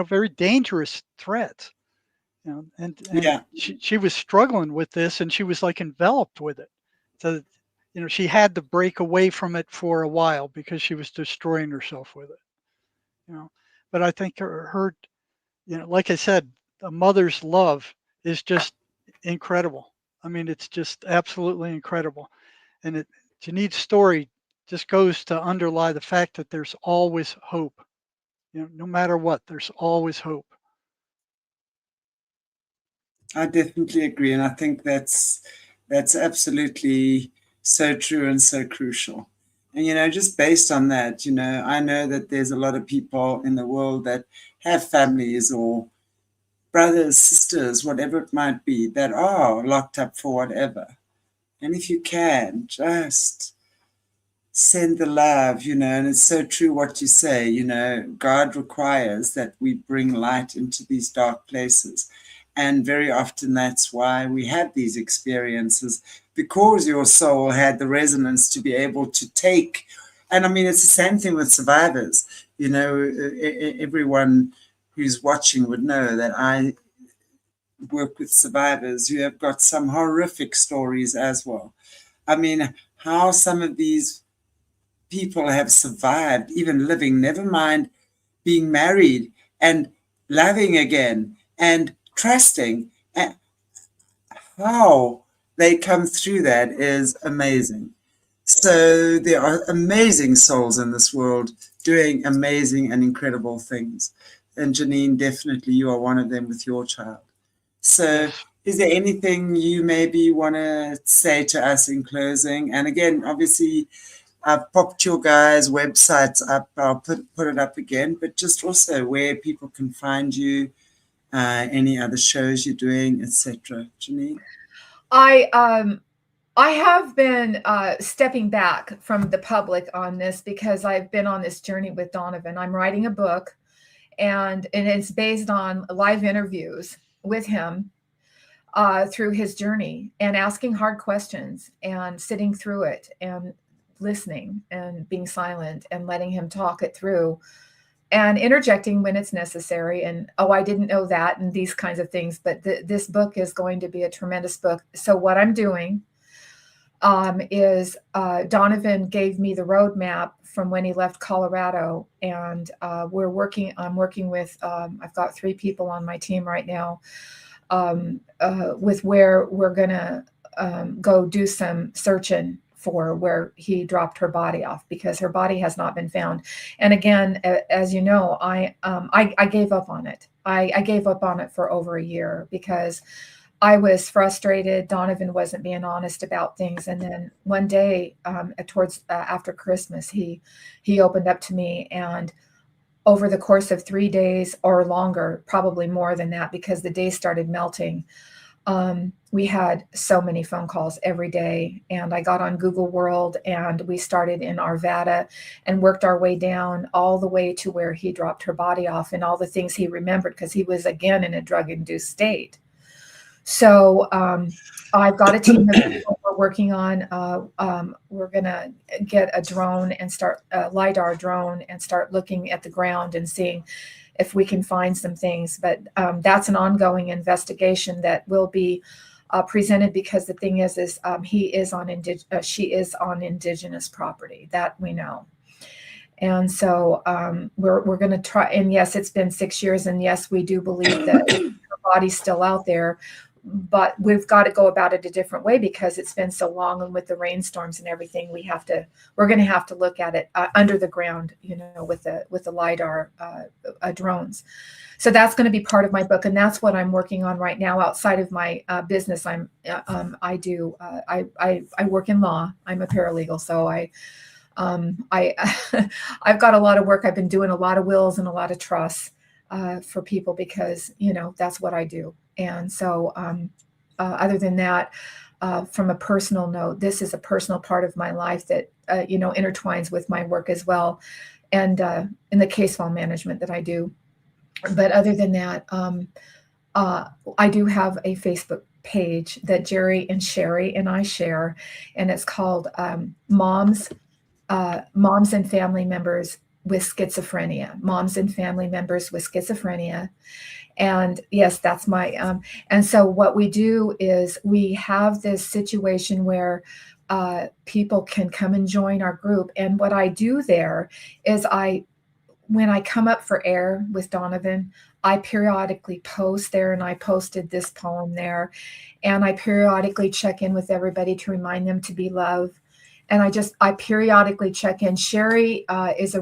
very dangerous threats. And she was struggling with this, and she was like enveloped with it. So, she had to break away from it for a while, because she was destroying herself with it. But I think her like I said, a mother's love is just incredible. I mean, it's just absolutely incredible. And Janeed's story just goes to underlie the fact that there's always hope. No matter what, there's always hope. I definitely agree, and I think that's absolutely so true and so crucial. And just based on that, I know that there's a lot of people in the world that have families or brothers, sisters, whatever it might be, that are locked up for whatever. And if you can, just send the love, and it's so true what you say, God requires that we bring light into these dark places. And very often that's why we have these experiences, because your soul had the resonance to be able to take. And I mean, it's the same thing with survivors. Everyone who's watching would know that I work with survivors who have got some horrific stories as well. I mean, how some of these people have survived, even living, never mind being married and loving again and trusting. And how they come through that is amazing. So there are amazing souls in this world doing amazing and incredible things. And Janine, definitely you are one of them with your child. So Yes. is there anything you maybe want to say to us in closing? And again, obviously, I've popped your guys' websites up. I'll put it up again, but just also where people can find you, any other shows you're doing, etc. Janine? I have been stepping back from the public on this because I've been on this journey with Donovan. I'm writing a book, and it's based on live interviews with him through his journey, and asking hard questions and sitting through it and listening and being silent and letting him talk it through and interjecting when it's necessary. And, oh, I didn't know that, and these kinds of things. But this book is going to be a tremendous book. So what I'm doing is Donovan gave me the roadmap from when he left Colorado, and I'm working with, I've got 3 people on my team right now, with where we're going to go do some searching for where he dropped her body off, because her body has not been found. And again, as you know, I gave up on it. I gave up on it for over a year because I was frustrated. Donovan wasn't being honest about things. And then one day, towards after Christmas, he opened up to me, and over the course of 3 days or longer, probably more than that, because the days started melting, we had so many phone calls every day. And I got on Google World, and we started in Arvada and worked our way down all the way to where he dropped her body off and all the things he remembered, because he was again in a drug-induced state. So I've got a team of people we're working on. We're going to get a drone and start a LiDAR drone and start looking at the ground and seeing if we can find some things. But that's an ongoing investigation that will be presented, because the thing is she is on indigenous property, that we know. And so we're going to try. And yes, it's been 6 years, and yes, we do believe that her body's still out there. But we've got to go about it a different way, because it's been so long, and with the rainstorms and everything, we're going to have to look at it under the ground, with the LiDAR drones. So that's going to be part of my book, and that's what I'm working on right now. Outside of my business, I work in law. I'm a paralegal, so I've got a lot of work. I've been doing a lot of wills and a lot of trusts for people, because that's what I do. And so other than that, from a personal note, this is a personal part of my life that intertwines with my work as well, and in the case file management that I do. But other than that, I do have a Facebook page that Jerry and Sherry and I share, and it's called Moms and Family Members with Schizophrenia. Moms and Family Members with Schizophrenia. And yes, that's my, and so what we do is we have this situation where people can come and join our group. And what I do there is when I come up for air with Donovan, I periodically post there, and I posted this poem there, and I periodically check in with everybody to remind them to be loved. And I periodically check in. Sherry is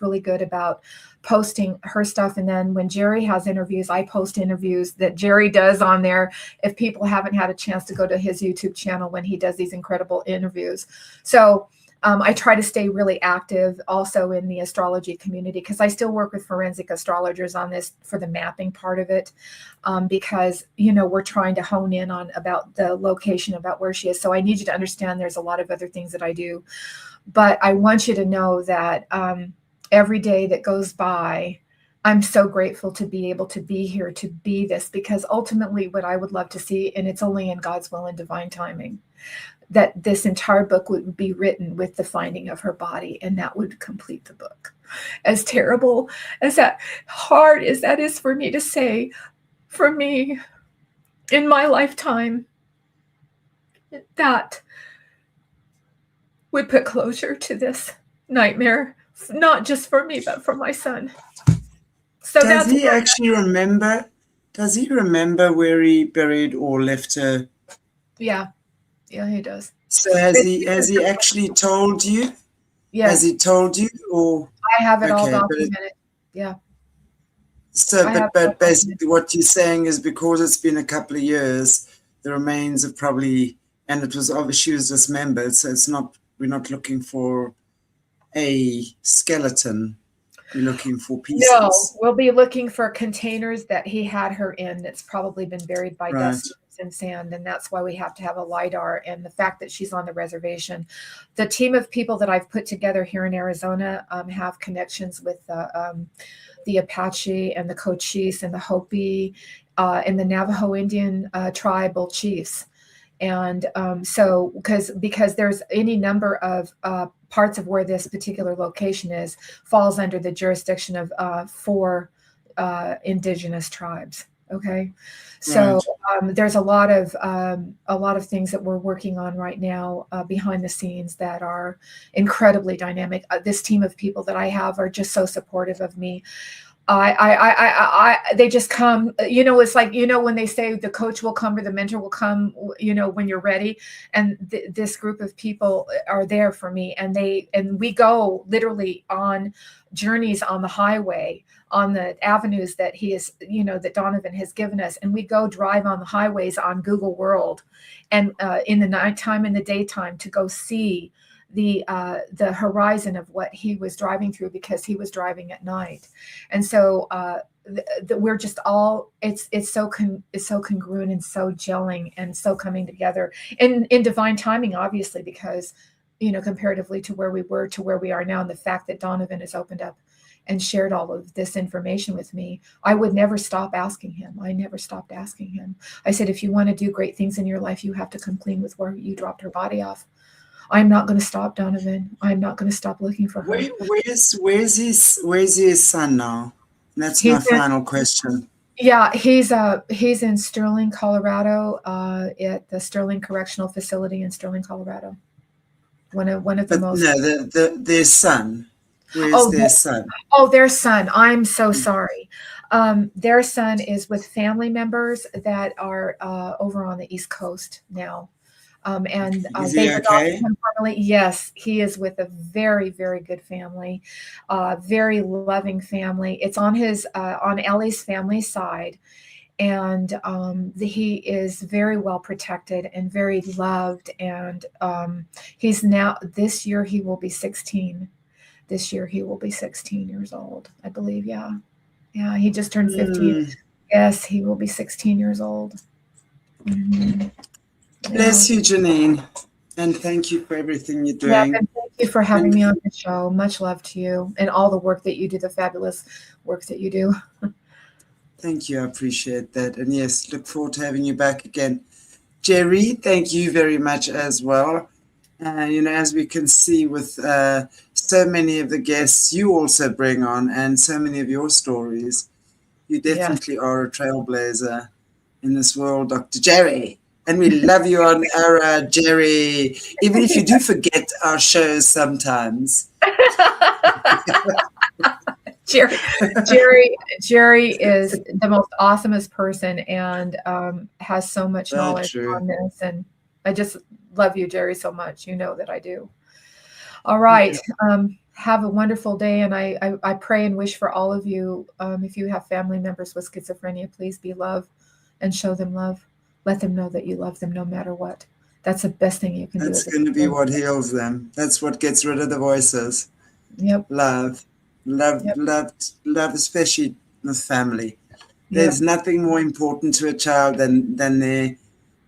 really good about posting her stuff. And then when Jerry has interviews, I post interviews that Jerry does on there. If people haven't had a chance to go to his YouTube channel when he does these incredible interviews. So I try to stay really active also in the astrology community, because I still work with forensic astrologers on this for the mapping part of it, because, we're trying to hone in on about the location, about where she is. So I need you to understand there's a lot of other things that I do. But I want you to know that every day that goes by, I'm so grateful to be able to be here, to be this, because ultimately what I would love to see, and it's only in God's will and divine timing, that this entire book would be written with the finding of her body, and that would complete the book. As terrible as that, hard as that is for me to say, for me, in my lifetime, that would put closure to this nightmare, not just for me, but for my son. So does he actually remember? Does he remember where he buried or left her? Yeah. Yeah, he does. So has he actually told you? Yes. Has he told you, or I have it all documented. Yeah. So, but basically, what you're saying is because it's been a couple of years, the remains of probably, and it was obviously she was dismembered. So it's not. We're not looking for a skeleton. We're looking for pieces. No, we'll be looking for containers that he had her in. That's probably been buried by dust and sand, and that's why we have to have a LIDAR. And the fact that she's on the reservation, the team of people that I've put together here in Arizona have connections with the Apache and the Cochise and the Hopi and the Navajo Indian tribal chiefs. And so because there's any number of parts of where this particular location is falls under the jurisdiction of 4 indigenous tribes. Okay. So there's a lot of things that we're working on right now behind the scenes that are incredibly dynamic. This team of people that I have are just so supportive of me. They just come, it's like, when they say the coach will come or the mentor will come, when you're ready, and this group of people are there for me. And we go literally on journeys on the highway, on the avenues that he is, that Donovan has given us. And we go drive on the highways on Google World, and in the nighttime and the daytime, to go see the horizon of what he was driving through, because he was driving at night. And so we're just all, it's so congruent and so gelling and so coming together in divine timing, obviously, because, comparatively to where we were to where we are now, and the fact that Donovan has opened up and shared all of this information with me, I would never stop asking him. I never stopped asking him. I said, if you want to do great things in your life, you have to come clean with where you dropped her body off. I'm not going to stop, Donovan. I'm not going to stop looking for her. Where's his son now? That's my final question. Yeah, he's in Sterling, Colorado, at the Sterling Correctional Facility in Sterling, Colorado. One of the most. No, their son. Where's their son? Oh, their son. I'm so sorry. Their son is with family members that are over on the East Coast now. Is he okay? Yes, he is with a very, very good family, very loving family. It's on on Ellie's family side, and he is very well protected and very loved. And he's now, this year he will be 16. This year he will be 16 years old, I believe. Yeah, he just turned 15. Yes, he will be 16 years old. Mm-hmm. Bless you, Jinean, and thank you for everything you're doing. Yeah, and thank you for having me on the show. Much love to you and all the work that you do, the fabulous work that you do. Thank you. I appreciate that. And yes, look forward to having you back again. Jerry, thank you very much as well. As we can see with so many of the guests you also bring on and so many of your stories, you definitely are a trailblazer in this world, Dr. Jerry. And we love you on our Jerry, even if you do forget our shows sometimes. Jerry is the most awesomest person and has so much Very knowledge true. on this. And I just love you, Jerry, so much. You know that I do. All right. Have a wonderful day. And I pray and wish for all of you, if you have family members with schizophrenia, please be love and show them love. Let them know that you love them no matter what. That's the best thing you can do. That's going to be what heals them. That's what gets rid of the voices. Yep. Love, especially with family. There's Yep. nothing more important to a child than their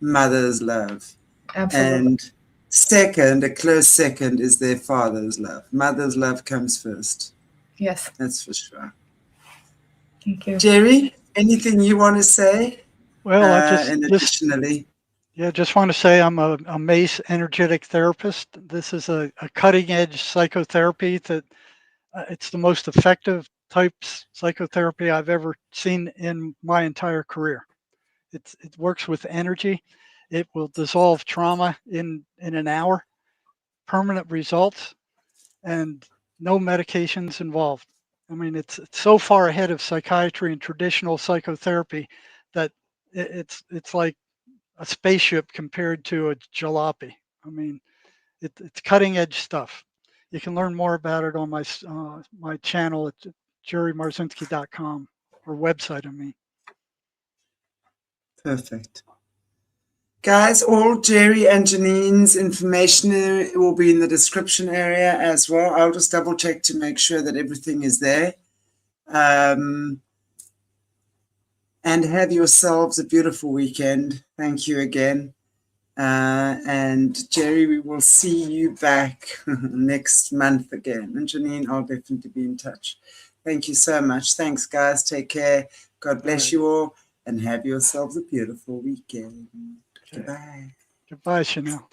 mother's love. Absolutely. And second, a close second, is their father's love. Mother's love comes first. Yes. That's for sure. Thank you. Jerry, anything you want to say? Well, And additionally, just want to say I'm a MACE energetic therapist. This is a cutting edge psychotherapy that it's the most effective type psychotherapy I've ever seen in my entire career. It works with energy. It will dissolve trauma in an hour, permanent results, and no medications involved. I mean, it's so far ahead of psychiatry and traditional psychotherapy that it's like a spaceship compared to a jalopy. I mean, it's cutting edge stuff. You can learn more about it on my channel at jerrymarzinsky.com, or website, I mean. Perfect. Guys, all Jerry and Janine's information will be in the description area as well. I'll just double check to make sure that everything is there. And have yourselves a beautiful weekend. Thank you again. And Jerry, we will see you back next month again. And Janine, I'll definitely be in touch. Thank you so much. Thanks, guys. Take care. God bless you all. And have yourselves a beautiful weekend. Okay. Goodbye. Goodbye, Chantelle.